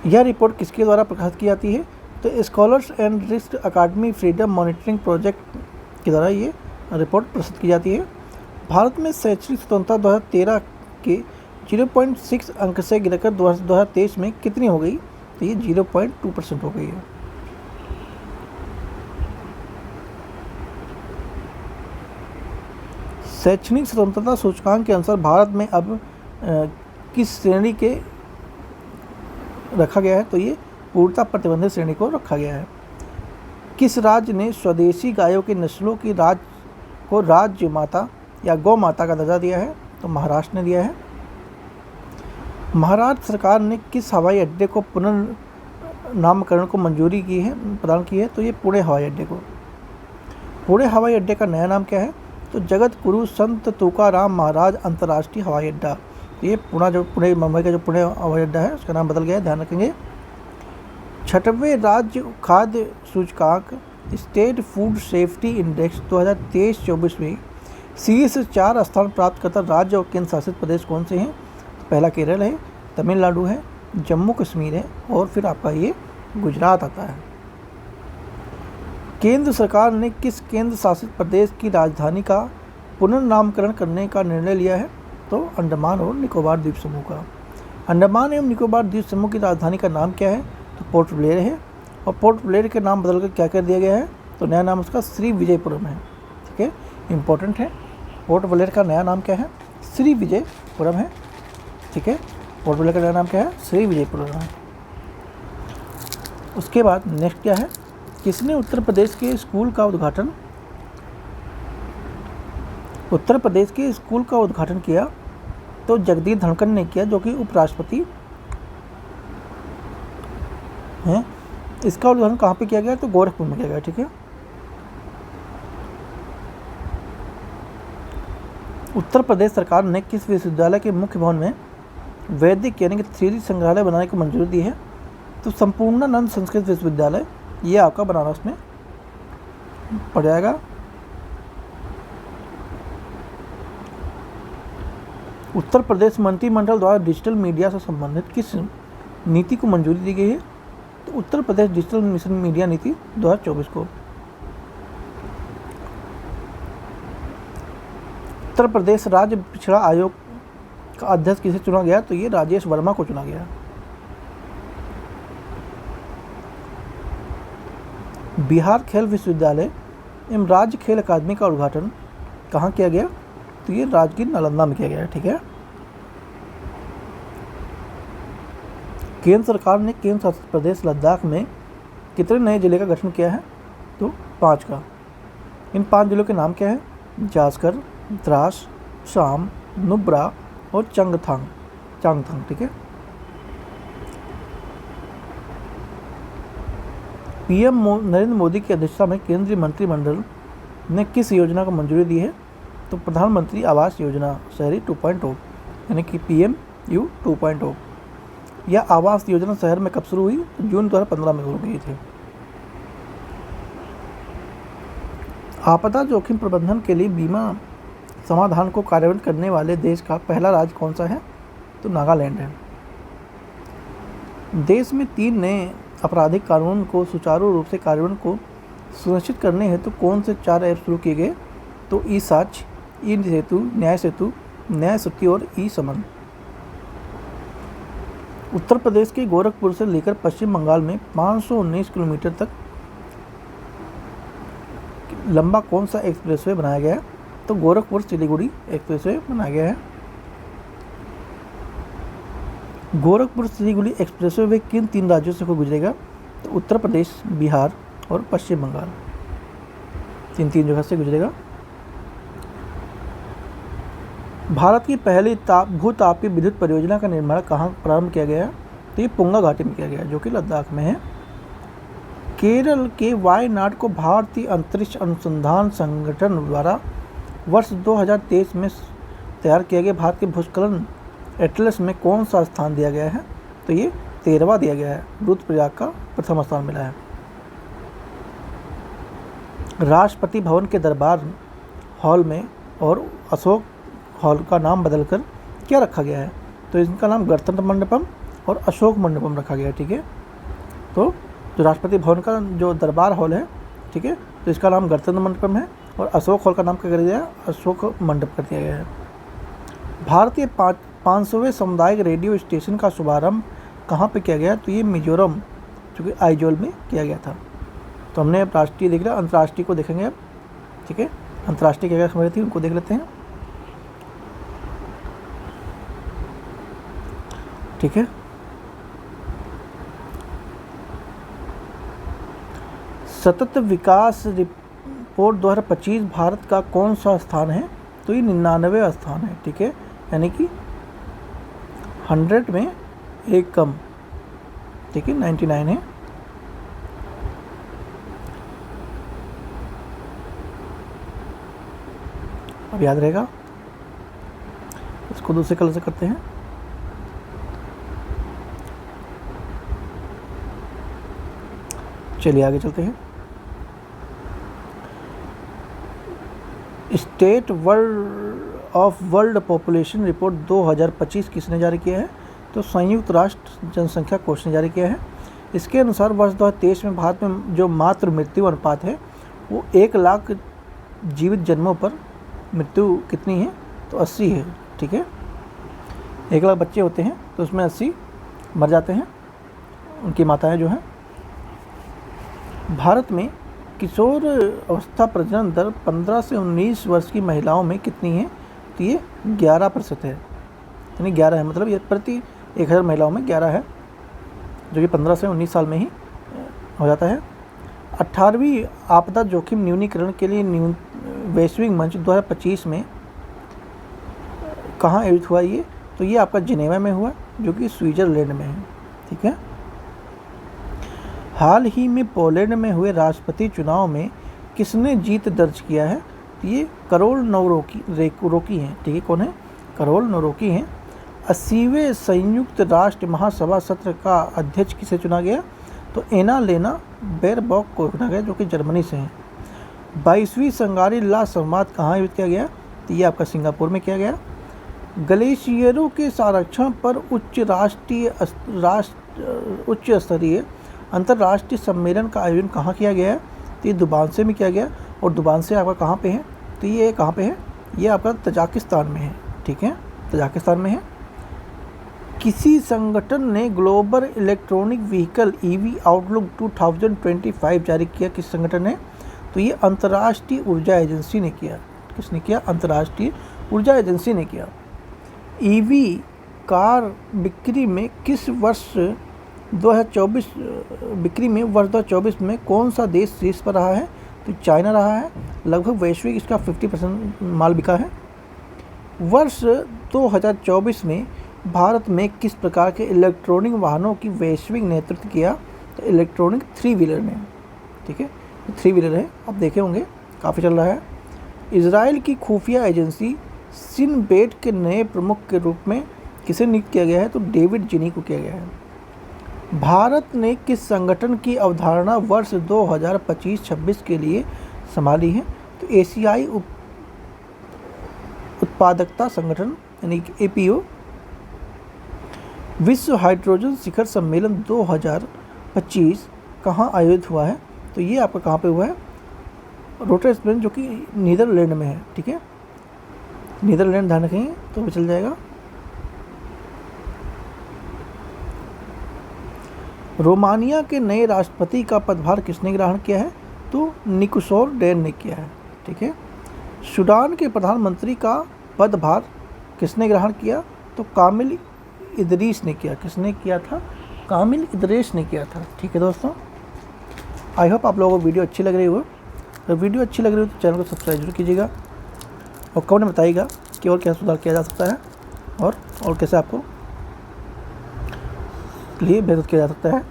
यह रिपोर्ट किसके द्वारा प्रकाशित की जाती है? तो scholars and risk academy freedom monitoring project के द्वारा ये रिपोर्ट प्रस्तुत की जाती है। भारत में शैक्षणिक स्वतंत्रता 2013 के 0.6 अंक से गिरकर 2023 में कितनी हो गई? तो ये 0.2% हो गई है। शैक्षणिक स्वतंत्रता सूचकांक के अनुसार भारत में अब किस श्रेणी के रखा गया है? तो ये पूर्णतः प्रतिबंधित श्रेणी को रखा गया है। किस राज्य ने स्वदेशी गायों की नस्लों की राज्य माता या गौ माता का दर्जा दिया है? तो महाराष्ट्र ने दिया है। महाराष्ट्र सरकार ने किस हवाई अड्डे को पुनर्नामकरण को मंजूरी प्रदान की है? तो ये पुणे हवाई अड्डे को। पुणे हवाई अड्डे का नया नाम क्या है? तो जगत गुरु संत तुकाराम महाराज अंतर्राष्ट्रीय हवाई अड्डा ये पुणे मुंबई का जो पुणे हवाई अड्डा है उसका नाम बदल गया है, ध्यान रखेंगे। 6वें राज्य खाद्य सूचकांक स्टेट फूड सेफ्टी इंडेक्स 2023-24 में शीर्ष 4 स्थान प्राप्त करता राज्य और केंद्र शासित प्रदेश कौन से हैं? तो पहला केरल है, तमिलनाडु है, जम्मू कश्मीर है और फिर आपका ये गुजरात आता है। केंद्र सरकार ने किस केंद्र शासित प्रदेश की राजधानी का पुनर्नामकरण करने का निर्णय लिया है? तो अंडमान और निकोबार द्वीप समूह का। अंडमान एवं निकोबार द्वीप समूह की राजधानी का नाम क्या है? तो पोर्ट ब्लेयर है, और पोर्ट ब्लेयर के नाम बदलकर क्या कर दिया गया है? तो नया नाम उसका श्री विजयपुरम है। ठीक है, इंपॉर्टेंट है। पोर्ट ब्लेयर का नया नाम क्या है? श्री विजयपुरम है। ठीक है, पोर्ट ब्लेयर का नया नाम क्या है? श्री विजयपुरम है। उसके बाद नेक्स्ट क्या है? किसने उत्तर प्रदेश के स्कूल का उद्घाटन किया? तो जगदीप धनखड़ ने किया, जो कि उपराष्ट्रपति हैं। इसका उद्घाटन कहाँ पे किया गया? तो गोरखपुर में किया गया। ठीक है, उत्तर प्रदेश सरकार ने किस विश्वविद्यालय के मुख्य भवन में वैदिक यानी कि 3D संग्रहालय बनाने की मंजूरी दी है? तो संपूर्णानंद संस्कृत विश्वविद्यालय, ये आपका बनारस में पड़ जाएगा। उत्तर प्रदेश मंत्रिमंडल द्वारा डिजिटल मीडिया से संबंधित किस नीति को मंजूरी दी गई है? तो Uttar Pradesh digital mission media नीति 2024 को। उत्तर प्रदेश राज्य पिछड़ा आयोग का अध्यक्ष किसे चुना गया? तो ये राजेश वर्मा को चुना गया। बिहार खेल विश्वविद्यालय एवं राज्य खेल अकादमी का उद्घाटन कहाँ किया गया? तो ये राजगीर नालंदा में किया गया है। ठीक है, केंद्र सरकार ने केंद्र शासित प्रदेश लद्दाख में कितने नए जिले का गठन किया है? तो 5 का। इन 5 जिलों के नाम क्या है? जास्कर, द्रास, शाम, नुब्रा और चांगथांग। ठीक है, पीएम नरेंद्र मोदी की अध्यक्षता में केंद्रीय मंत्रिमंडल ने किस योजना को मंजूरी दी है? तो प्रधानमंत्री आवास योजना शहरी 2.0 यानी कि PMU 2.0। यह आवास योजना शहर में कब शुरू हुई? तो जून 2015 में शुरू हुई थी। आपदा जोखिम प्रबंधन के लिए बीमा समाधान को कार्यान्वित करने वाले देश का पहला राज्य कौन सा है? तो नागालैंड है। देश में 3 नए आपराधिक कानून को सुचारू रूप से कार्यान्वयन को सुनिश्चित करने हेतु कौन से 4 ऐप शुरू किए गए? तो ई साक्ष्य, ई सेतु, न्याय सूची और ई समन। उत्तर प्रदेश के गोरखपुर से लेकर पश्चिम बंगाल में 519 किलोमीटर तक लंबा कौन सा एक्सप्रेसवे बनाया गया है? तो गोरखपुर सिलीगुड़ी एक्सप्रेसवे बनाया गया है। गोरखपुर सिलीगुड़ी एक्सप्रेसवे वे किन 3 राज्यों से गुजरेगा? तो उत्तर प्रदेश, बिहार और पश्चिम बंगाल, 3 जगह से गुजरेगा। भारत की पहली भूतापीय विद्युत परियोजना का निर्माण कहाँ प्रारंभ किया गया? तो ये पुंगा घाटी में किया गया, जो कि लद्दाख में है। केरल के वायनाड को भारतीय अंतरिक्ष अनुसंधान संगठन द्वारा वर्ष 2023 में तैयार किया गया भारत के भूस्खलन एटलस में कौन सा स्थान दिया गया है? तो ये 13वां दिया गया है। रुद्रप्रयाग का प्रथम स्थान मिला है। राष्ट्रपति भवन के दरबार हॉल में और अशोक हॉल का नाम बदलकर क्या रखा गया है? तो इनका नाम गणतंत्र मंडपम और अशोक मंडपम रखा गया है। ठीक है, तो जो राष्ट्रपति भवन का जो दरबार हॉल है, ठीक है, तो इसका नाम गणतंत्र मंडपम है और अशोक हॉल का नाम क्या कर दिया है? अशोक मंडप कर दिया गया है। भारतीय 500वें सामुदायिक रेडियो स्टेशन का शुभारंभ कहाँ पे किया गया? तो ये मिजोरम, जो कि आइजोल में किया गया था। तो हमने अब राष्ट्रीय देख लिया, अंतर्राष्ट्रीय को देखेंगे अब। ठीक है, अंतर्राष्ट्रीय क्या क्या खबरें थी उनको देख लेते हैं। ठीक है, सतत विकास रिपोर्ट 2025 भारत का कौन सा स्थान है? तो ये 99वां स्थान है। ठीक है, यानी कि 100 में एक कम। ठीक है, 99 है। अब याद रहेगा, इसको दूसरे कलर से करते हैं। चलिए आगे चलते हैं। स्टेट वर्ल्ड पॉपुलेशन रिपोर्ट 2025 किसने जारी किया है? तो संयुक्त राष्ट्र जनसंख्या कोष ने जारी किया है। इसके अनुसार वर्ष 2023 में भारत में जो मातृ मृत्यु अनुपात है वो 1 लाख जीवित जन्मों पर मृत्यु कितनी है? तो 80 है। ठीक है, 1 लाख बच्चे होते हैं तो उसमें 80 मर जाते हैं, उनकी माताएं जो हैं। भारत में किशोर अवस्था प्रजनन दर 15 से 19 वर्ष की महिलाओं में कितनी है? तो ये 11% है, यानी 11 है, मतलब ये प्रति 1000 महिलाओं में 11 है, जो कि 15 से 19 साल में ही हो जाता है। 18वीं आपदा जोखिम न्यूनीकरण के लिए वैश्विक मंच 2025 में कहाँ आयोजित हुआ ये? तो ये आपका जिनेवा में हुआ, जो कि स्विट्जरलैंड में है। ठीक है, हाल ही में पोलैंड में हुए राष्ट्रपति चुनाव में किसने जीत दर्ज किया है? तो ये करोल नोरोकी हैं। ठीक है, कौन है? करोल नोरोकी हैं। 80वें संयुक्त राष्ट्र महासभा सत्र का अध्यक्ष किसे चुना गया? तो एना लेना बेरबॉक को चुना गया, जो कि जर्मनी से हैं। 22वीं संगारी ला संवाद कहाँ आयोजित किया गया? तो ये आपका सिंगापुर में किया गया। ग्लेशियरों के संरक्षण पर उच्च स्तरीय अंतर्राष्ट्रीय सम्मेलन का आयोजन कहाँ किया गया है? तो ये दुबानसे में किया गया। और दुबानसे आपका कहाँ पे है? तो ये कहाँ पे है? ये आपका तजाकिस्तान में है। ठीक है, तजाकिस्तान में है। किसी संगठन ने global electronic vehicle EV outlook 2025 जारी किया। किस संगठन ने? तो ये अंतर्राष्ट्रीय ऊर्जा एजेंसी ने किया। किसने किया? अंतर्राष्ट्रीय ऊर्जा एजेंसी ने किया। ईवी कार बिक्री में किस वर्ष 2024 बिक्री में वर्ष 2024 में कौन सा देश शीर्ष पर रहा है? तो चाइना रहा है। लगभग वैश्विक इसका 50% माल बिका है। वर्ष 2024 में भारत में किस प्रकार के इलेक्ट्रॉनिक वाहनों की वैश्विक नेतृत्व किया? तो इलेक्ट्रॉनिक 3 व्हीलर ने। ठीक है, 3 व्हीलर है, आप देखे होंगे, काफ़ी चल रहा है। इजराइल की खुफिया एजेंसी सिनबेट के नए प्रमुख के रूप में किसे नियुक्त किया गया है? तो डेविड जिनी को किया गया है। भारत ने किस संगठन की अवधारणा वर्ष 2025-26 के लिए संभाली है? तो एशियाई उत्पादकता संगठन यानी कि APO। विश्व हाइड्रोजन शिखर सम्मेलन 2025 कहाँ आयोजित हुआ है? तो ये आपका कहाँ पे हुआ है? रोटरडैम, जो कि नीदरलैंड में है। ठीक है, नीदरलैंड ध्यान रखेंगे तो भी चल जाएगा। रोमानिया के नए राष्ट्रपति का पदभार किसने ग्रहण किया है? तो निकोसोर डेन ने किया है। ठीक है, सूडान के प्रधानमंत्री का पदभार किसने ग्रहण किया? तो कामिल इदरीस ने किया। किसने किया था? कामिल इदरीस ने किया था। ठीक है दोस्तों, आई होप आप लोगों को वीडियो अच्छी लग रही हो। अगर वीडियो अच्छी लग रही हो तो चैनल को सब्सक्राइब जरूर कीजिएगा और कमेंट में बताइएगा कि और क्या सुधार किया जा सकता है और कैसे आपको लिए बेहतर किया जा सकता है।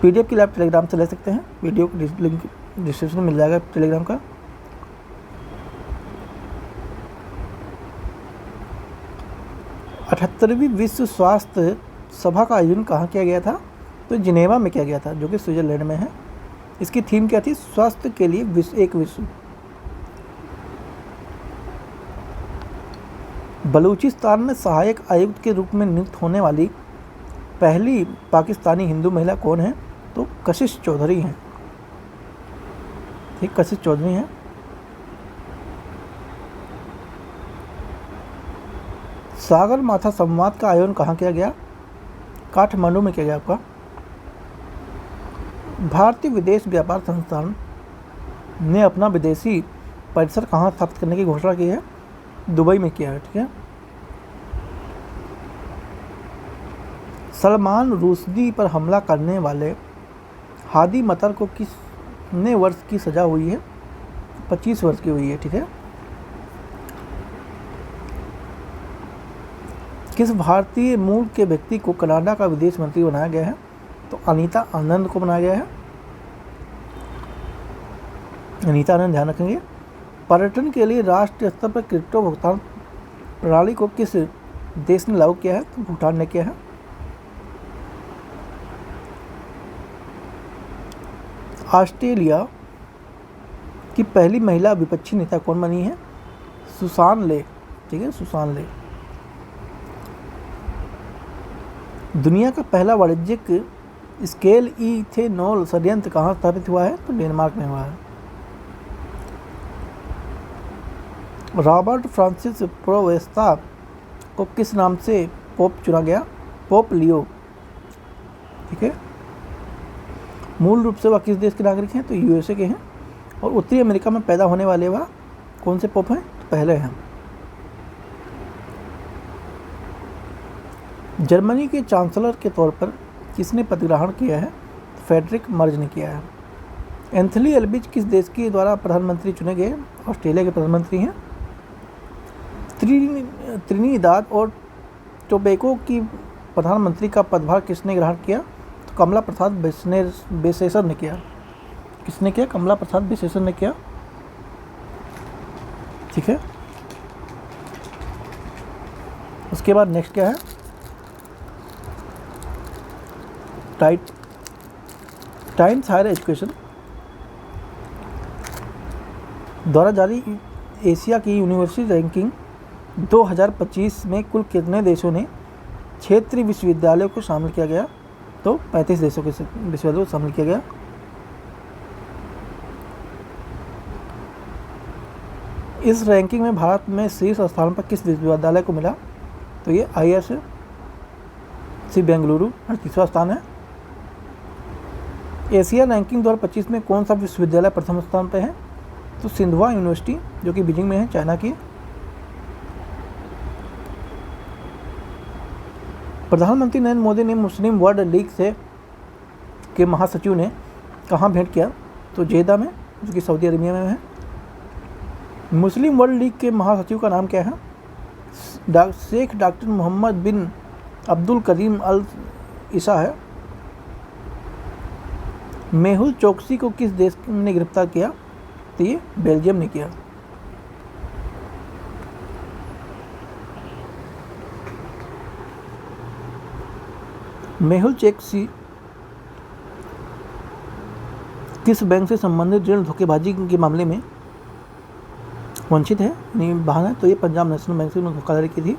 PDF की लाइव टेलीग्राम से ले सकते हैं, वीडियो को लिंक डिस्क्रिप्शन में मिल जाएगा टेलीग्राम का। अठहत्तरवीं विश्व स्वास्थ्य सभा का आयोजन कहाँ किया गया था? तो जिनेवा में किया गया था, जो कि स्विट्जरलैंड में है। इसकी थीम क्या थी? स्वास्थ्य के लिए विश्व। बलूचिस्तान में सहायक आयुक्त के रूप में नियुक्त होने वाली पहली पाकिस्तानी हिंदू महिला कौन है? तो कशिश चौधरी हैं। ठीक, कशिश चौधरी हैं। सागर माथा संवाद का आयोजन कहाँ किया गया? काठमांडू में किया गया आपका। भारतीय विदेश व्यापार संस्थान ने अपना विदेशी परिसर कहाँ स्थापित करने की घोषणा की है? दुबई में किया है। ठीक है, सलमान रुश्दी पर हमला करने वाले हादी मतर को कितने वर्ष की सज़ा हुई है? 25 वर्ष की हुई है। ठीक है, किस भारतीय मूल के व्यक्ति को कनाडा का विदेश मंत्री बनाया गया है? तो अनीता आनंद को बनाया गया है। अनीता आनंद, ध्यान रखेंगे। पर्यटन के लिए राष्ट्रीय स्तर पर क्रिप्टो भुगतान प्रणाली को किस देश ने लागू किया है? तो भूटान ने किया है। ऑस्ट्रेलिया की पहली महिला विपक्षी नेता कौन बनी है? सुसान ले। ठीक है, सुसान ले। दुनिया का पहला वाणिज्यिक स्केल इथेनॉल संयंत्र कहाँ स्थापित हुआ है? तो डेनमार्क में हुआ है। रॉबर्ट फ्रांसिस प्रोवेस्ता को किस नाम से पोप चुना गया? Pope Leo. ठीक है। मूल रूप से वह किस देश के नागरिक हैं? तो यूएसए के हैं। और उत्तरी अमेरिका में पैदा होने वाले वह कौन से पोप हैं? तो पहले हैं। जर्मनी के चांसलर के तौर पर किसने पद ग्रहण किया है? फेडरिक मर्ज ने किया है। एंथनी एल्बिज किस देश के द्वारा प्रधानमंत्री चुने गए? ऑस्ट्रेलिया के प्रधानमंत्री हैं। त्रिनिदाद और टोबैगो की प्रधानमंत्री का पदभार किसने ग्रहण किया? तो कमला प्रसाद बेसेसर ने किया। किसने किया? कमला प्रसाद बेसेसर ने किया। ठीक है। उसके बाद नेक्स्ट क्या है? टाइम्स हायर एजुकेशन द्वारा जारी एशिया की यूनिवर्सिटी रैंकिंग 2025 में कुल कितने देशों ने क्षेत्रीय विश्वविद्यालयों को शामिल किया गया? तो 35 देशों के विश्वविद्यालयों को शामिल किया गया। इस रैंकिंग में भारत में शीर्ष स्थान पर किस विश्वविद्यालय को मिला? तो ये IISc बेंगलुरु 38वां स्थान है। एशिया रैंकिंग 2025 में कौन सा विश्वविद्यालय प्रथम स्थान पर है? तो सिंधुआ यूनिवर्सिटी जो कि बीजिंग में है, चाइना की। प्रधानमंत्री नरेंद्र मोदी ने मुस्लिम वर्ल्ड लीग से के महासचिव ने कहाँ भेंट किया? तो जेदा में जो कि सऊदी अरबिया में है। मुस्लिम वर्ल्ड लीग के महासचिव का नाम क्या है? शेख डॉक्टर मोहम्मद बिन अब्दुल करीम अल ईसा है। मेहुल चोकसी को किस देश ने गिरफ्तार किया? तो ये बेल्जियम ने किया। मेहुल चोकसी किस बैंक से संबंधित ऋण धोखेबाजी के मामले में वंचित है, यानी बाहर है? तो ये पंजाब नेशनल बैंक से उन्होंने धोखाधड़ी की थी।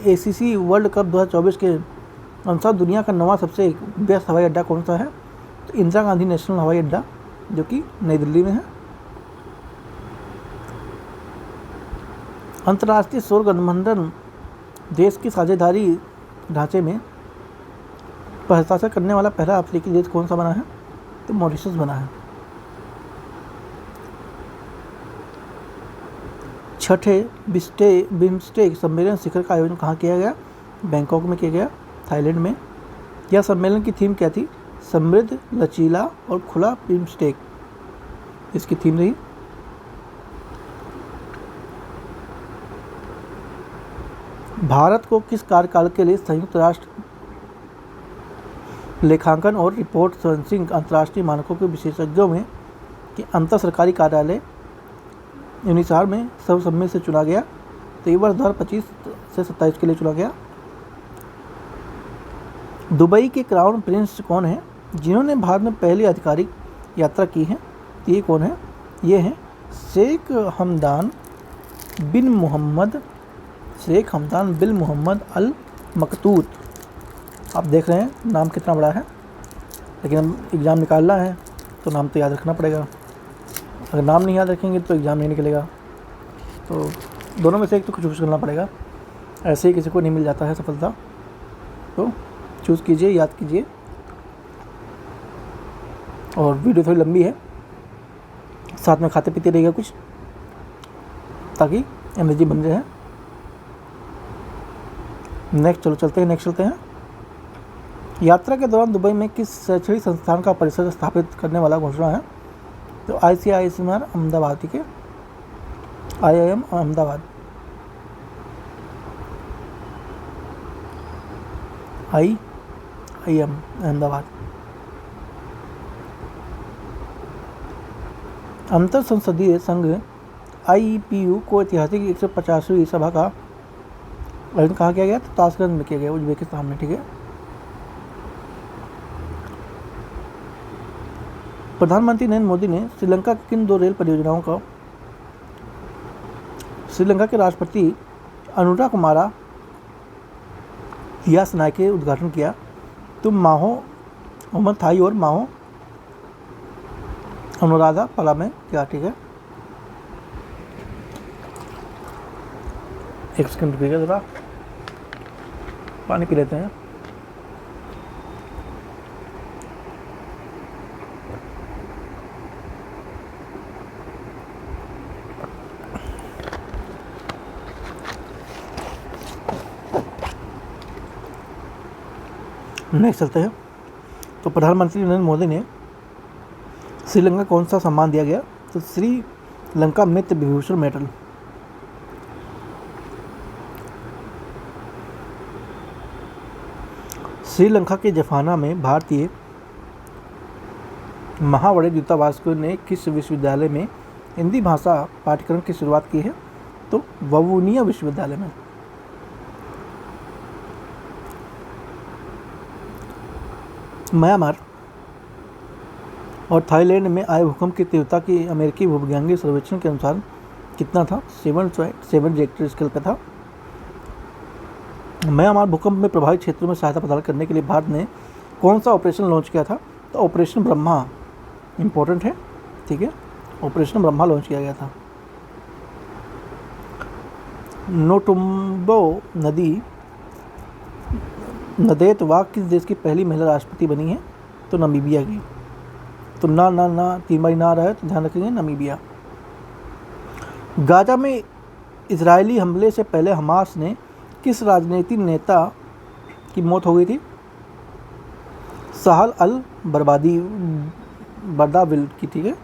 ACC वर्ल्ड कप 2024 के अनुसार दुनिया का 9वां सबसे व्यस्त हवाई अड्डा कौन सा है? तो इंदिरा गांधी नेशनल हवाई अड्डा जो कि नई दिल्ली में है। अंतर्राष्ट्रीय सौर गठबंधन देश की साझेदारी ढांचे में हस्ताक्षर करने वाला पहला अफ्रीकी देश कौन सा बना है? तो मॉरिशस बना है। छठे बिम्स्टेक सम्मेलन शिखर का आयोजन कहाँ किया गया? बैंकॉक में किया गया, थाईलैंड में। यह सम्मेलन की थीम क्या थी? समृद्ध, लचीला और खुला बिम्स्टेक इसकी थीम रही। भारत को किस कार्यकाल के लिए संयुक्त राष्ट्र लेखांकन और रिपोर्ट सर्विसिंग अंतर्राष्ट्रीय मानकों के विशेषज्ञों में कि अंतर सरकारी कार्यालय यूनिसार में सर्वसम्मति से चुना गया? तो ये वर्ष 2025 से 27 के लिए चुना गया। दुबई के क्राउन प्रिंस कौन है जिन्होंने भारत में पहली आधिकारिक यात्रा की है? तो ये कौन है? ये हैं शेख हमदान बिन मोहम्मद अल मकतूत। आप देख रहे हैं नाम कितना बड़ा है, लेकिन हम एग्ज़ाम निकालना है तो नाम तो याद रखना पड़ेगा। अगर नाम नहीं याद रखेंगे तो एग्ज़ाम नहीं निकलेगा। तो दोनों में से एक तो चूज़ करना पड़ेगा। ऐसे ही किसी को नहीं मिल जाता है सफलता, तो चूज़ कीजिए, याद कीजिए। और वीडियो थोड़ी लंबी है, साथ में खाते पीते रहिएगा कुछ, ताकि एनर्जी बन रहे। नेक्स्ट चलते हैं। यात्रा के दौरान दुबई में किस शैक्षणिक संस्थान का परिसर स्थापित करने वाला घोषणा है? तो ICISR अहमदाबाद। ठीक है, IIM अहमदाबाद। IIM अहमदाबाद। अंतर संसदीय संघ IPU को ऐतिहासिक 150वीं सभा का आयोजन कहाँ किया गया? तो ताशकंद में किया गया, उज्बेकिस्तान में। ठीक है। प्रधानमंत्री नरेंद्र मोदी ने श्रीलंका की किन 2 रेल परियोजनाओं का श्रीलंका के राष्ट्रपति अनुरा कुमारा यासनाय के उद्घाटन किया? तो माहो मोहम्मद थाई और माहो अनुराधा पला में क्या? ठीक है। एक सेकंड रुकिएगा, ज़रा पानी पी लेते हैं। नेक्स्ट चलते हैं। तो प्रधानमंत्री नरेंद्र मोदी ने श्रीलंका कौन सा सम्मान दिया गया? तो श्रीलंका मित्र विभूषण मेडल। श्रीलंका के जफाना में भारतीय महावड़े दूतावास ने किस विश्वविद्यालय में हिंदी भाषा पाठ्यक्रम की शुरुआत की है? तो ववूनिया विश्वविद्यालय में। म्यांमार और थाईलैंड में आए भूकंप की तीव्रता की अमेरिकी भूविज्ञानीय सर्वेक्षण के अनुसार कितना था? 7 रिक्टर स्केल पर था। म्यांमार भूकंप में प्रभावित क्षेत्रों में सहायता प्रदान करने के लिए भारत ने कौन सा ऑपरेशन लॉन्च किया था? तो ऑपरेशन ब्रह्मा इम्पोर्टेंट है। ठीक है, ऑपरेशन ब्रह्मा लॉन्च किया गया था। नोटुम्बो नदी नदेतवा किस देश की पहली महिला राष्ट्रपति बनी है? तो नामीबिया की। तो ना 3 बारी ना आ रहा है तो ध्यान रखेंगे, नामीबिया। गाजा में इजरायली हमले से पहले हमास ने किस राजनीतिक नेता की मौत हो गई थी? साहल अल बर्दाविल की। ठीक है।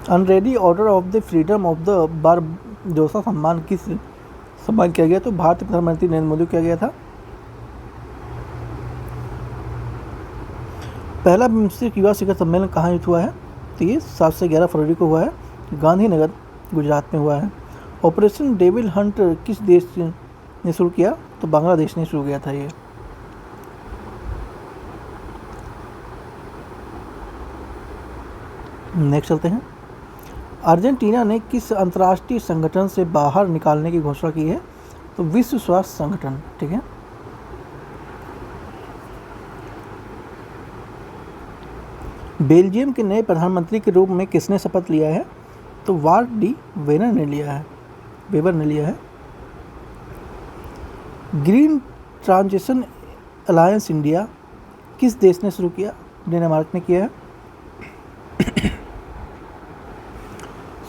Honorary order of the freedom of the Barbados सम्मान किस सम्मान किया गया? तो भारतीय प्रधानमंत्री नरेंद्र मोदी को किया गया था। पहला बिम्स्टेक युवा शिखर सम्मेलन कहाँ हुआ है? तो ये 7 से 11 फरवरी को हुआ है, गांधीनगर गुजरात में हुआ है। ऑपरेशन डेविल हंट किस देश ने शुरू किया? तो बांग्लादेश ने शुरू किया था ये। नेक्स्ट चलते हैं। अर्जेंटीना ने किस अंतर्राष्ट्रीय संगठन से बाहर निकालने की घोषणा की है? तो विश्व स्वास्थ्य संगठन। ठीक है। बेल्जियम के नए प्रधानमंत्री के रूप में किसने शपथ लिया है? तो वार्ड डी वेबर ने लिया है। ग्रीन ट्रांजिशन अलायंस इंडिया किस देश ने शुरू किया? डेनमार्क ने किया है।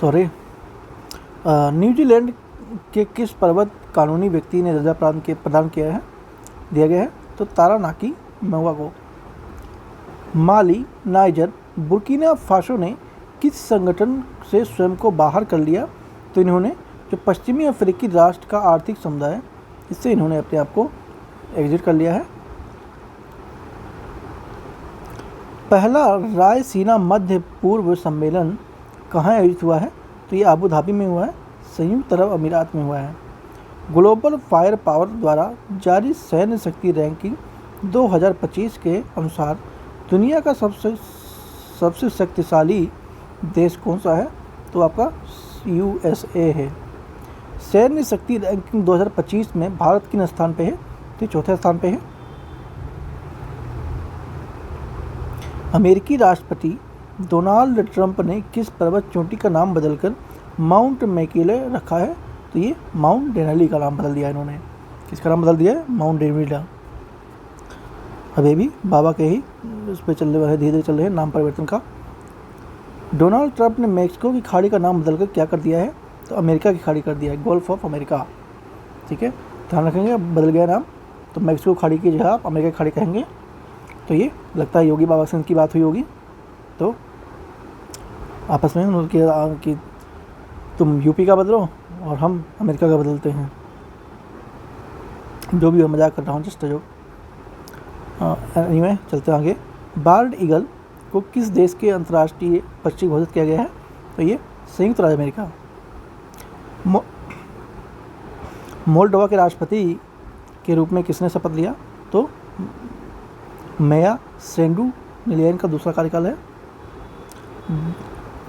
सॉरी। न्यूजीलैंड के किस पर्वत कानूनी व्यक्ति ने दर्जा प्रदान दिया गया है? तो तारानाकी महुआ को। माली, नाइजर, बुर्किना फासो ने किस संगठन से स्वयं को बाहर कर लिया? तो इन्होंने जो पश्चिमी अफ्रीकी राष्ट्र का आर्थिक समुदाय, इससे इन्होंने अपने आप को एग्जिट कर लिया है। पहला रायसीना मध्य पूर्व सम्मेलन कहाँ आयोजित हुआ है? तो ये अबू धाबी में हुआ है, संयुक्त अरब अमीरात में हुआ है। ग्लोबल फायर पावर द्वारा जारी सैन्य शक्ति रैंकिंग 2025 के अनुसार दुनिया का सबसे शक्तिशाली देश कौन सा है? तो आपका USA है। सैन्य शक्ति रैंकिंग 2025 में भारत किन स्थान पे है? तो 4थे स्थान पे है। अमेरिकी राष्ट्रपति डोनाल्ड ट्रंप ने किस पर्वत चोटी का नाम बदलकर माउंट मैकिले रखा है? तो ये माउंट डेनली का नाम बदल दिया इन्होंने। किसका नाम बदल दिया है? Mount Denly. अभी भी बाबा के ही उस पर चल रहे हैं, धीरे धीरे चल रहे हैं नाम परिवर्तन का। डोनाल्ड ट्रंप ने मैक्सिको की खाड़ी का नाम बदलकर क्या कर दिया है? तो अमेरिका की खाड़ी कर दिया है, गोल्फ ऑफ अमेरिका। ठीक है, ध्यान रखेंगे, बदल गया नाम। तो मैक्सिको खाड़ी की जगह आप अमेरिका की खाड़ी कहेंगे। तो ये लगता है योगी बाबा से इनकी बात हुई होगी, तो आपस में उन्होंने किया कि तुम यूपी का बदलो और हम अमेरिका का बदलते हैं। जो भी हो, मजाक कर रहा हूँ, जस्ट जो। एनीवे, चलते आगे। बार्ड ईगल को किस देश के अंतर्राष्ट्रीय पक्षी घोषित किया गया है? तो ये संयुक्त राज्य अमेरिका। मो मोल्डोवा के राष्ट्रपति के रूप में किसने शपथ लिया? तो माया सेंडू मिलियन का दूसरा कार्यकाल है।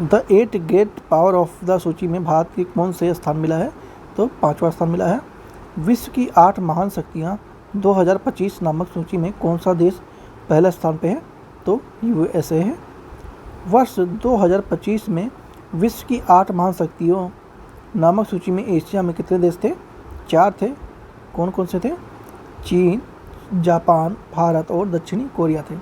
The 8 great power of the सूची में भारत की कौन से स्थान मिला है? तो 5वां स्थान मिला है। विश्व की 8 महान शक्तियाँ 2025 नामक सूची में कौन सा देश पहले स्थान पे है? तो USA है। वर्ष 2025 में विश्व की 8 महान शक्तियों नामक सूची में एशिया में कितने देश थे? 4 थे। कौन कौन से थे? चीन, जापान, भारत और दक्षिणी कोरिया थे।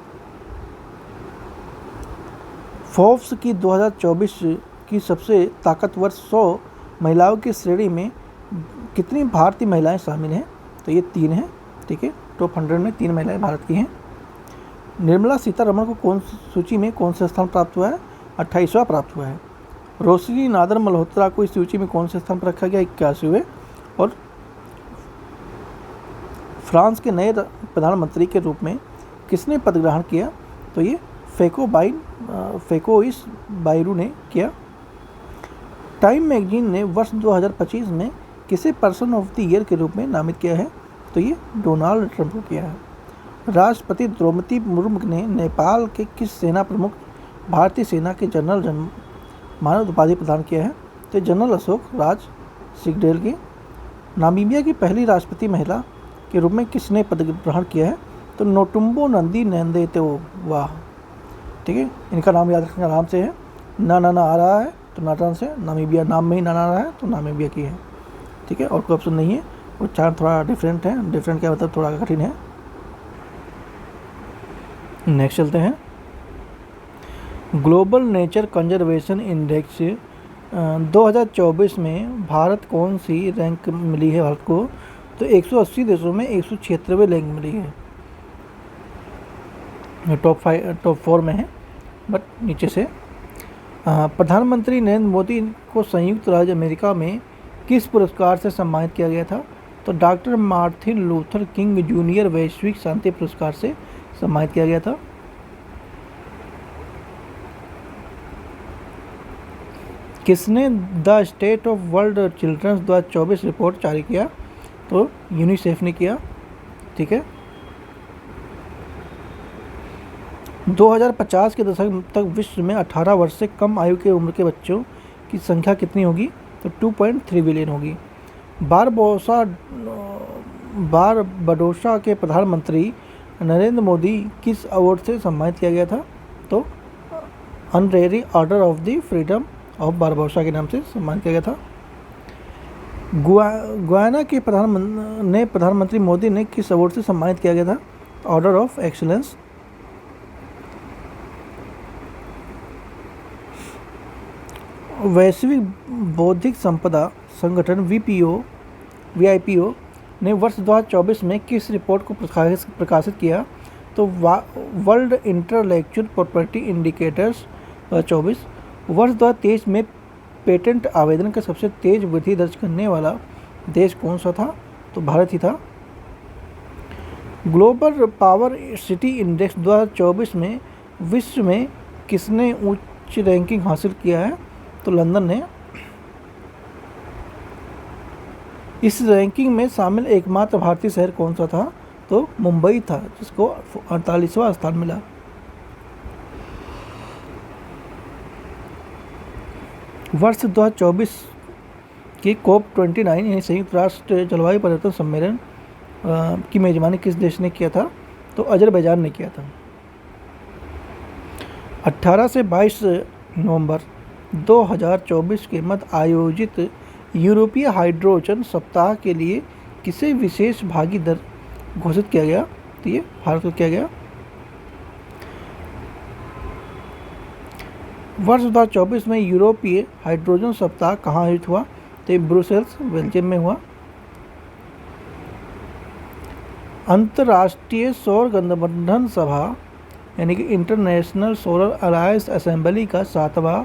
फोर्ब्स की 2024 की सबसे ताकतवर 100 महिलाओं की श्रेणी में कितनी भारतीय महिलाएं शामिल हैं? तो ये 3 हैं। ठीक है, टॉप 100 में 3 महिलाएं भारत की हैं। निर्मला सीतारमण को कौन सूची में कौन सा स्थान प्राप्त हुआ है? 28वां प्राप्त हुआ है। रोशनी नादर मल्होत्रा को इस सूची में कौन से स्थान पर रखा गया? 81वें। और फ्रांस के नए प्रधानमंत्री के रूप में किसने पद ग्रहण किया? तो ये फेकोइस बायरू ने किया। टाइम मैगजीन ने वर्ष 2025 में किसे पर्सन ऑफ द ईयर के रूप में नामित किया है? तो ये डोनाल्ड ट्रंप को किया है। राष्ट्रपति द्रौपदी मुर्मू ने नेपाल के किस सेना प्रमुख भारतीय सेना के जनरल मानद उपाधि प्रदान किया है? तो जनरल अशोक राज सिगडेल की। नामीबिया की पहली राष्ट्रपति महिला के रूप में किसने पद ग्रहण किया है? तो नोटुम्बो नंदी नंदेतेवा। ठीक है, इनका नाम याद रखना आराम से है। ना आ रहा है तो नाटान से, नामीबिया नाम में ही ना आ रहा है तो नामीबिया की है। ठीक है, और कोई ऑप्शन नहीं है। उच्चारण थोड़ा डिफरेंट है। डिफरेंट क्या मतलब? थोड़ा कठिन है। नेक्स्ट चलते हैं। ग्लोबल नेचर कंजर्वेशन इंडेक्स 2024 में भारत कौन सी रैंक मिली है भारत को? तो 180 देशों में 176वें रैंक मिली है। टॉप 4 में है बट नीचे से। प्रधानमंत्री नरेंद्र मोदी को संयुक्त राज्य अमेरिका में किस पुरस्कार से सम्मानित किया गया था? तो doctor Martin Luther King junior वैश्विक शांति पुरस्कार से सम्मानित किया गया था। किसने the state of world children's 2024 report जारी किया? तो यूनिसेफ ने किया। ठीक है, 2050 के दशक तक विश्व में 18 वर्ष से कम आयु के उम्र के बच्चों की संख्या कितनी होगी? तो 2.3 बिलियन होगी। बारबाडोसा के प्रधानमंत्री नरेंद्र मोदी किस अवार्ड से सम्मानित किया गया था? तो honorary order of the freedom of Barbados के नाम से सम्मानित किया गया था। गुयाना के प्रधानमंत्री मोदी ने किस अवार्ड से सम्मानित किया गया था? Order of excellence. वैश्विक बौद्धिक संपदा संगठन WIPO ने वर्ष 2024 में किस रिपोर्ट को प्रकाशित किया? तो वर्ल्ड इंटेलेक्चुअल प्रॉपर्टी इंडिकेटर्स 2024। वर्ष 2023 में पेटेंट आवेदन का सबसे तेज वृद्धि दर्ज करने वाला देश कौन सा था? तो भारत ही था। ग्लोबल पावर सिटी इंडेक्स 2024 में विश्व में किसने उच्च रैंकिंग हासिल किया है? तो लंदन ने। इस रैंकिंग में शामिल एकमात्र भारतीय शहर कौन सा था? तो मुंबई था, जिसको 48वां स्थान मिला। वर्ष 2024 की COP29 यानी संयुक्त राष्ट्र जलवायु परिवर्तन सम्मेलन की मेजबानी किस देश ने किया था? तो अजरबैजान ने किया था। 18 से 22 नवंबर 2024 के मध्य आयोजित यूरोपीय हाइड्रोजन सप्ताह के लिए किसे विशेष भागीदार घोषित किया गया? तो ये भारत को किया गया। वर्ष 2024 में यूरोपीय हाइड्रोजन सप्ताह कहाँ आयोजित हुआ? तो ब्रुसेल्स बेल्जियम में हुआ। अंतर्राष्ट्रीय सौर गठबंधन सभा यानी कि इंटरनेशनल सोलर अलायंस असेंबली का 7वां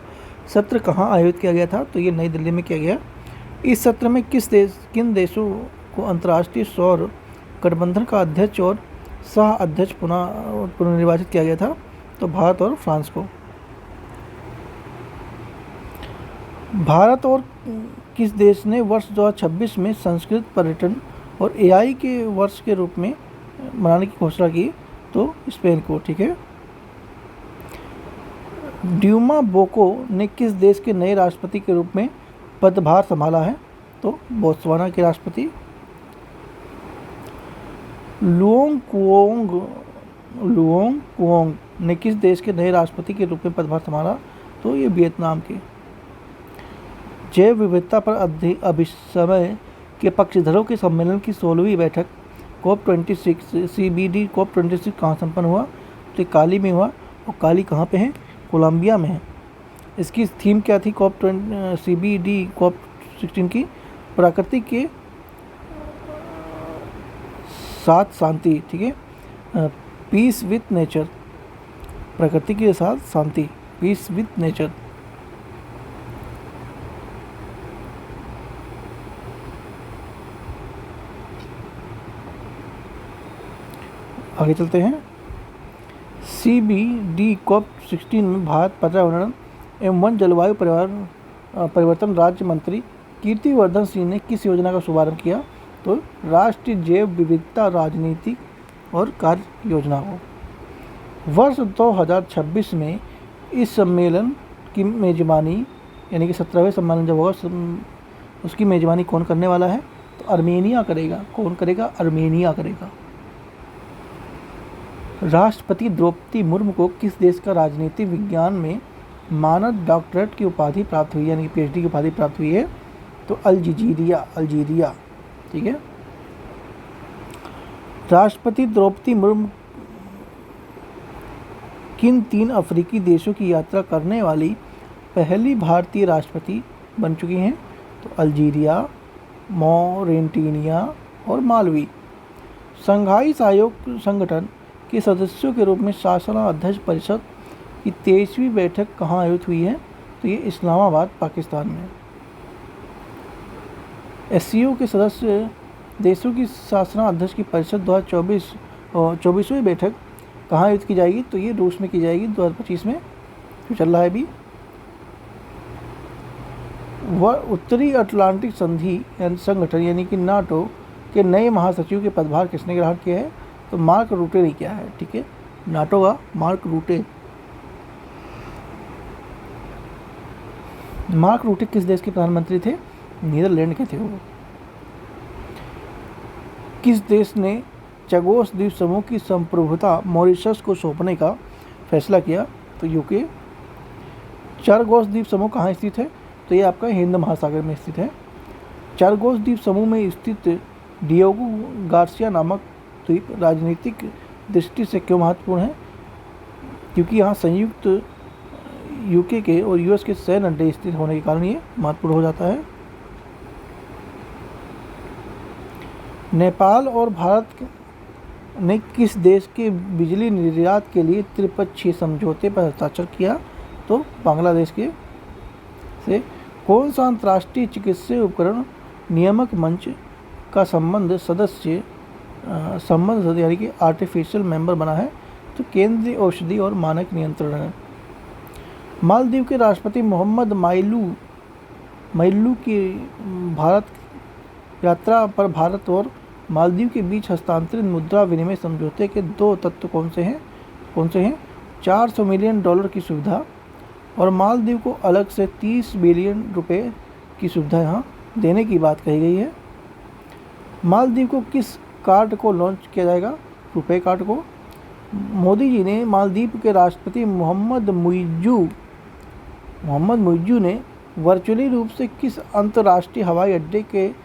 सत्र कहाँ आयोजित किया गया था? तो ये नई दिल्ली में किया गया। इस सत्र में किन देशों को अंतर्राष्ट्रीय सौर गठबंधन का अध्यक्ष और सह अध्यक्ष पुनर्निर्वाचित किया गया था? तो भारत और फ्रांस को। भारत और किस देश ने वर्ष 2026 में संस्कृत पर्यटन और एआई के वर्ष के रूप में मनाने की घोषणा की? तो स्पेन को। ठीक है। ड्यूमा बोको ने किस देश के नए राष्ट्रपति के रूप में पदभार संभाला है? तो बोत्सवाना के राष्ट्रपति। लुओंग कुओंग ने किस देश के नए राष्ट्रपति के रूप में पदभार संभाला? तो ये वियतनाम के। जैव विविधता पर अभिसमय के पक्षधरों के सम्मेलन की 16वीं बैठक COP26 CBD COP26 कहाँ संपन्न हुआ? तो काली में हुआ। और काली कहाँ पे है? कोलंबिया में है। इसकी थीम क्या थी CBD COP16 की? प्रकृति के साथ शांति। ठीक है। पीस विथ नेचर, प्रकृति के साथ शांति, पीस विथ नेचर। आगे चलते हैं। CBD COP16 में भारत पर्यावरण एवं वन जलवायु परिवर्तन राज्य मंत्री कीर्तिवर्धन सिंह ने किस योजना का शुभारंभ किया? तो राष्ट्रीय जैव विविधता राजनीतिक और कार्य योजना को। वर्ष 2026 में इस सम्मेलन की मेजबानी, यानी कि 17वें सम्मेलन जब होगा उसकी मेजबानी कौन करने वाला है? तो अर्मेनिया करेगा। कौन करेगा? अर्मेनिया करेगा। राष्ट्रपति द्रौपदी मुर्मू को किस देश का राजनीतिक विज्ञान में मानद डॉक्टरेट की उपाधि प्राप्त हुई, यानी PhD की उपाधि प्राप्त हुई है? तो अल्जीरिया। ठीक है। राष्ट्रपति द्रौपदी मुर्मू किन 3 अफ्रीकी देशों की यात्रा करने वाली पहली भारतीय राष्ट्रपति बन चुकी हैं? तो अल्जीरिया, मॉरिटेनिया और मालवी। संघाई सहयोग संगठन के सदस्यों के रूप में शासनाध्यक्ष परिषद की 23वीं बैठक कहाँ आयोजित हुई है? तो ये इस्लामाबाद, पाकिस्तान में। SCO के सदस्य देशों की शासनाध्यक्ष की परिषद 2024 बैठक कहाँ आयोजित की जाएगी? तो ये रूस में की जाएगी 2025 में, जो चल रहा है अभी। वह उत्तरी अटलांटिक संधि संगठन यानी कि नाटो के नए महासचिव के पदभार किसने ग्रहण किया है? तो मार्क रूटे ने किया है। ठीक है। नाटो का मार्क रूटे। मार्क रूटे किस देश के प्रधानमंत्री थे? नीदरलैंड के थे वो। किस देश ने चगोस द्वीप समूह की संप्रभुता मॉरिशस को सौंपने का फैसला किया? तो यूके। चारगोस द्वीप समूह कहाँ स्थित है? तो ये आपका हिंद महासागर में स्थित है। चारगोस द्वीप समूह में स्थित डिएगो गार्सिया नामक द्वीप राजनीतिक दृष्टि से क्यों महत्वपूर्ण है? क्योंकि यहाँ संयुक्त यूके के और US के सैन्य अड्डे स्थित होने के कारण ये महत्वपूर्ण हो जाता है। नेपाल और भारत ने किस देश के बिजली निर्यात के लिए त्रिपक्षीय समझौते पर हस्ताक्षर किया? तो बांग्लादेश के से। कौन सा अंतर्राष्ट्रीय चिकित्सीय उपकरण नियामक मंच का सदस्य यानी कि आर्टिफिशियल मेंबर बना है? तो केंद्रीय औषधि और मानक नियंत्रण है। मालदीव के राष्ट्रपति मोहम्मद माइलू की भारत यात्रा पर भारत और मालदीव के बीच हस्तांतरित मुद्रा विनिमय समझौते के 2 तत्व कौन से हैं? 400 मिलियन डॉलर की सुविधा और मालदीव को अलग से 30 बिलियन रुपए की सुविधा यहाँ देने की बात कही गई है। मालदीव को किस कार्ड को लॉन्च किया जाएगा? रुपए कार्ड को। मोदी जी ने मालदीव के राष्ट्रपति मोहम्मद मुइज्जू ने वर्चुअली रूप से किस अंतर्राष्ट्रीय हवाई अड्डे के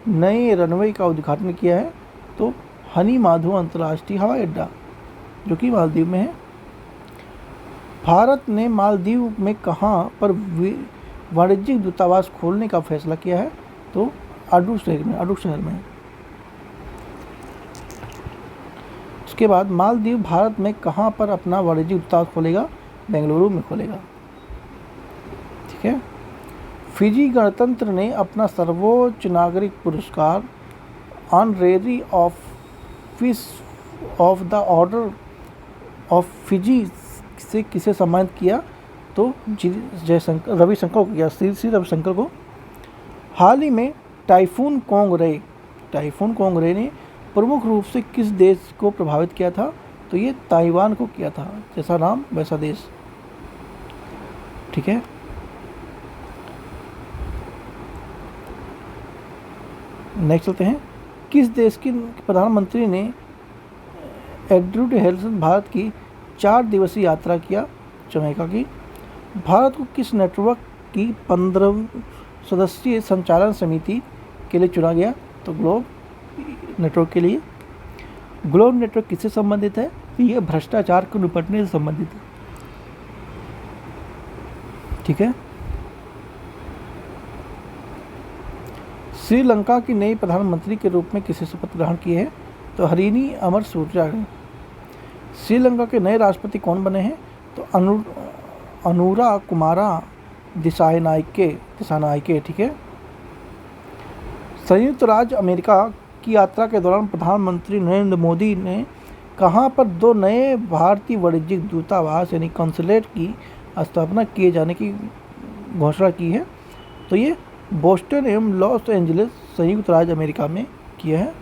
नए रनवे का उद्घाटन किया है? तो हनी माधव अंतर्राष्ट्रीय हवाई अड्डा, जो कि मालदीव में है। भारत ने मालदीव में कहाँ पर वाणिज्यिक दूतावास खोलने का फैसला किया है? तो अडू शहर में। उसके बाद मालदीव भारत में कहाँ पर अपना वाणिज्यिक दूतावास खोलेगा? बेंगलुरु में खोलेगा। ठीक है। फिजी गणतंत्र ने अपना सर्वोच्च नागरिक पुरस्कार honorary office of the order of Fiji से किसे सम्मानित किया? तो रविशंकर को किया, श्री रविशंकर को। हाल ही में टाइफून कोंगरे ने प्रमुख रूप से किस देश को प्रभावित किया था? तो ये ताइवान को किया था। जैसा नाम वैसा देश, ठीक है। नेक्स्ट चलते हैं। किस देश के प्रधानमंत्री ने एड्रू हेल्सन भारत की 4 दिवसीय यात्रा किया? जमैका की। भारत को किस नेटवर्क की 15 सदस्यीय संचालन समिति के लिए चुना गया? तो ग्लोब नेटवर्क के लिए। ग्लोब नेटवर्क किससे संबंधित है? यह भ्रष्टाचार को निपटने से संबंधित है, ठीक है। श्रीलंका की नई प्रधानमंत्री के रूप में किसे शपथ ग्रहण की है? तो हरिनी अमरसूरिया ने। श्रीलंका के नए राष्ट्रपति कौन बने हैं? तो अनुरा कुमारा दिसानायके, ठीक है। संयुक्त राज्य अमेरिका की यात्रा के दौरान प्रधानमंत्री नरेंद्र मोदी ने कहां पर 2 नए भारतीय वाणिज्यिक दूतावास यानी कॉन्सुलेट की स्थापना किए जाने की घोषणा की है? तो ये बोस्टन एवं लॉस एंजलिस संयुक्त राज्य अमेरिका में किया है।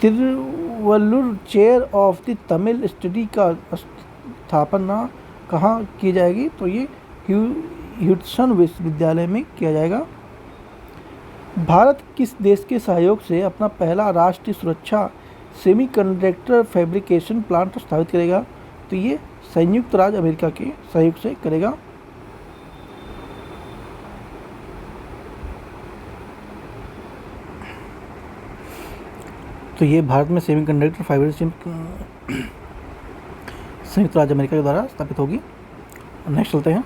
Tiruvallur chair of the Tamil study का स्थापना कहाँ की जाएगी? तो ये ह्यूस्टन विश्वविद्यालय में किया जाएगा। भारत किस देश के सहयोग से अपना पहला राष्ट्रीय सुरक्षा सेमीकंडक्टर फैब्रिकेशन प्लांट स्थापित करेगा? तो ये संयुक्त राज्य अमेरिका के सहयोग से करेगा। तो ये भारत में सेमीकंडक्टर फैब्रिकेशन संयुक्त राज्य अमेरिका के द्वारा स्थापित होगी। नेक्स्ट चलते हैं।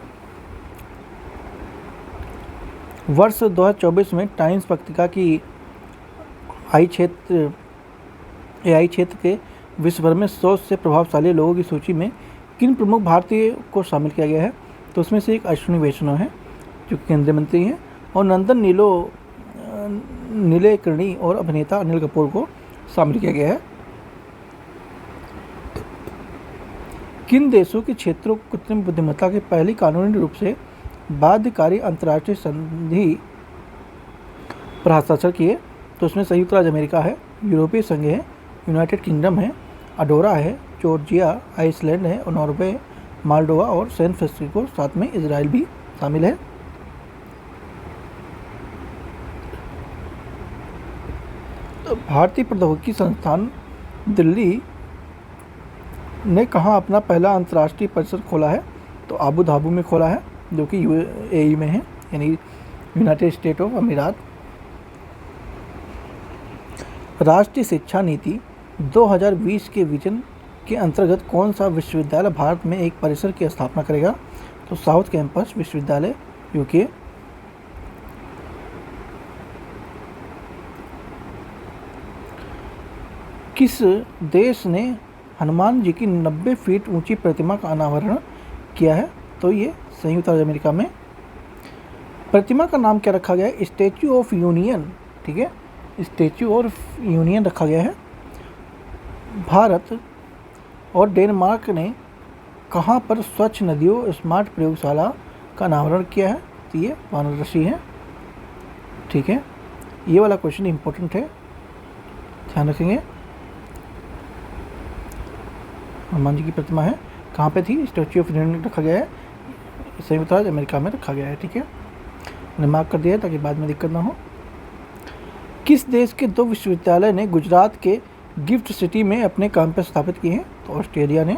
वर्ष 2024 में टाइम्स पत्रिका की एआई क्षेत्र के विश्व भर में 100 से प्रभावशाली लोगों की सूची में किन प्रमुख भारतीय को शामिल किया गया है? तो उसमें से एक अश्विनी वैष्णव है जो केंद्रीय मंत्री हैं, और नंदन नीलेकर्णी और अभिनेता अनिल कपूर को शामिल किया गया है। किन देशों के क्षेत्रों को कृत्रिम बुद्धिमत्ता के पहली कानूनी रूप से बाध्यकारी अंतर्राष्ट्रीय संधि पर हस्ताक्षर किए? तो उसमें संयुक्त राज्य अमेरिका है, यूरोपीय संघ है, यूनाइटेड किंगडम है, अडोरा है, जॉर्जिया, आइसलैंड है, और नॉर्वे, माल्डोवा और सैन फ्रांसिस्को, साथ में इजराइल भी शामिल है। भारतीय प्रौद्योगिकी संस्थान दिल्ली ने कहाँ अपना पहला अंतर्राष्ट्रीय परिसर खोला है? तो आबू धाबी में खोला है, जो कि यूएई में है, यानी यूनाइटेड स्टेट ऑफ अमीरात। राष्ट्रीय शिक्षा नीति 2020 के विजन के अंतर्गत कौन सा विश्वविद्यालय भारत में एक परिसर की स्थापना करेगा? तो साउथ कैंपस विश्वविद्यालय, यूके। किस देश ने हनुमान जी की 90 फीट ऊंची प्रतिमा का अनावरण किया है? तो ये संयुक्त राज्य अमेरिका में। प्रतिमा का नाम क्या रखा गया है? स्टैच्यू ऑफ यूनियन, ठीक है, स्टैच्यू ऑफ यूनियन रखा गया है। भारत और डेनमार्क ने कहाँ पर स्वच्छ नदियों स्मार्ट प्रयोगशाला का अनावरण किया है? तो ये वाराणसी है, ठीक है। ये वाला क्वेश्चन इंपॉर्टेंट है, ध्यान रखेंगे। हनुमान जी की प्रतिमा है, कहाँ पे थी? स्टैच्यू ऑफ यूनियन रखा गया है, संयुक्त राज्य अमेरिका में रखा गया है, ठीक है। मैंने मार्क कर दिया है ताकि बाद में दिक्कत ना हो। किस देश के 2 विश्वविद्यालय ने गुजरात के गिफ्ट सिटी में अपने कैंपस स्थापित किए हैं? तो ऑस्ट्रेलिया ने।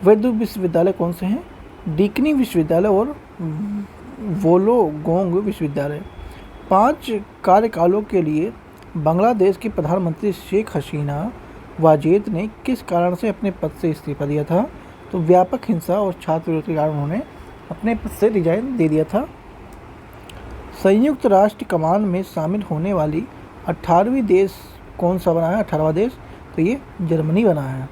वे 2 विश्वविद्यालय कौन से हैं? डीकनी विश्वविद्यालय और वोलोगोंग विश्वविद्यालय। 5 कार्यकालों के लिए बांग्लादेश की प्रधानमंत्री शेख हसीना वाजेद ने किस कारण से अपने पद से इस्तीफा दिया था? तो व्यापक हिंसा और छात्र विरोध के कारण उन्होंने अपने पद से रिजाइन दे दिया था। संयुक्त राष्ट्र कमान में शामिल होने वाली 18वीं देश कौन सा बना है? 18वां देश, तो ये जर्मनी बना है।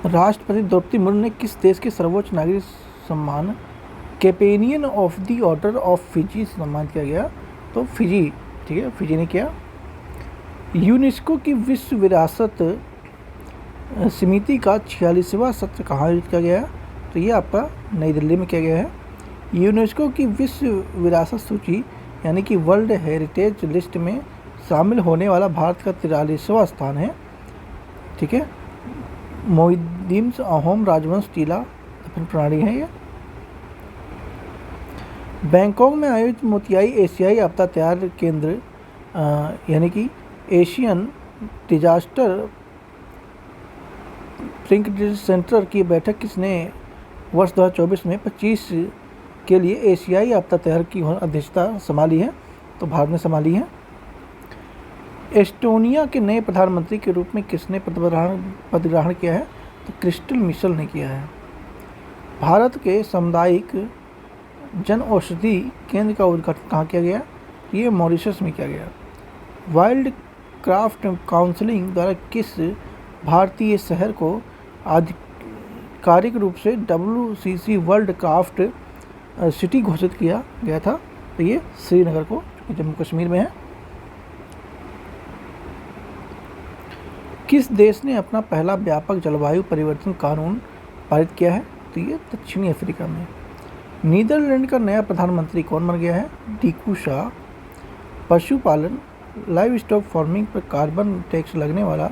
राष्ट्रपति द्रौपदी मुर्मू ने किस देश के सर्वोच्च नागरिक सम्मान companion of the order of Fiji सम्मानित किया गया? तो फिजी, ठीक है, फिजी ने किया। यूनेस्को की विश्व विरासत समिति का 46वां सत्र कहाँ आयोजित किया गया है? तो ये आपका नई दिल्ली में किया गया है। यूनेस्को की विश्व विरासत सूची यानी कि वर्ल्ड हेरिटेज लिस्ट में शामिल होने वाला भारत का 43वां स्थान है। ठीक है, मोहिउद्दीन अहोम राजवंश टीला दफन प्रणाली है ये। बैंकॉक में आयोजित मोतियाई एशियाई आपदा तैयार केंद्र यानी कि एशियन डिजास्टर प्रिंकटेड सेंटर की बैठक किसने वर्ष 2024 में 25 के लिए एशियाई आपदा तैयार की अध्यक्षता संभाली है? तो भारत ने संभाली है। एस्टोनिया के नए प्रधानमंत्री के रूप में किसने पद ग्रहण किया है? तो क्रिस्टल मिशेल ने किया है। भारत के सामुदायिक जन औषधि केंद्र का उद्घाटन कहाँ किया गया? ये मॉरिशस में किया गया। वाइल्ड क्राफ्ट काउंसिलिंग द्वारा किस भारतीय शहर को आधिकारिक रूप से WCC वर्ल्ड क्राफ्ट सिटी घोषित किया गया था? तो ये श्रीनगर को, जो जम्मू कश्मीर में है। किस देश ने अपना पहला व्यापक जलवायु परिवर्तन कानून पारित किया है? तो ये दक्षिणी अफ्रीका में। नीदरलैंड का नया प्रधानमंत्री कौन बन गया है? डीकू शाह। पशुपालन लाइव स्टॉक फार्मिंग पर कार्बन टैक्स लगने वाला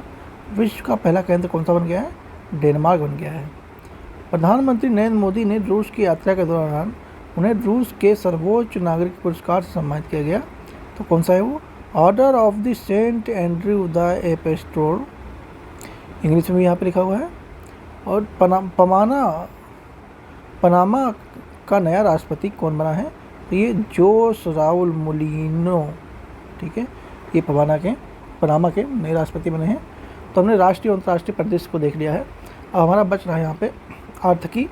विश्व का पहला केंद्र कौन सा बन गया है? डेनमार्क बन गया है। प्रधानमंत्री नरेंद्र मोदी ने रूस की यात्रा के दौरान उन्हें रूस के सर्वोच्च नागरिक पुरस्कार से सम्मानित किया गया। तो कौन सा है वो? Order of the Saint Andrew the apostle, English में भी यहाँ पे लिखा हुआ है। और पनामा का नया राष्ट्रपति कौन बना है? तो ये जोस राउल मोलिनो। ठीक है, ये पनामा के नए राष्ट्रपति बने हैं। तो हमने राष्ट्रीय और अंतर्राष्ट्रीय परिदृश्य को देख लिया है। अब हमारा बच रहा है यहाँ पे आर्थिकी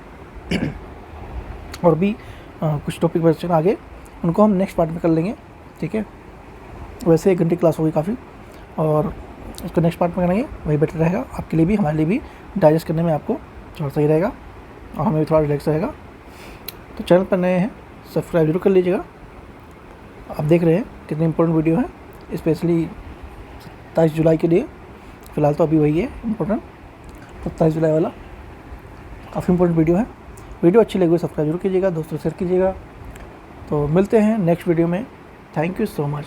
और भी कुछ टॉपिक बचे आगे, उनको हम नेक्स्ट पार्ट में कर लेंगे। ठीक है, वैसे 1 घंटे क्लास होगी काफ़ी, और उसको नेक्स्ट पार्ट में करेंगे, वही बेटर रहेगा आपके लिए भी, हमारे लिए भी। डाइजेस्ट करने में आपको थोड़ा सही रहेगा और हमें भी थोड़ा रिलैक्स रहेगा। तो चैनल पर नए हैं, सब्सक्राइब जरूर कर लीजिएगा। आप देख रहे हैं कितनी इंपॉर्टेंट वीडियो है, स्पेशली 27 जुलाई के लिए। फ़िलहाल तो अभी वही है इम्पोर्टेंट, 27 जुलाई वाला काफ़ी इंपॉर्टेंट वीडियो है। वीडियो अच्छी लगी सब्सक्राइब जरूर कीजिएगा, दोस्तों शेयर कीजिएगा। तो मिलते हैं नेक्स्ट वीडियो में। Thank you so much.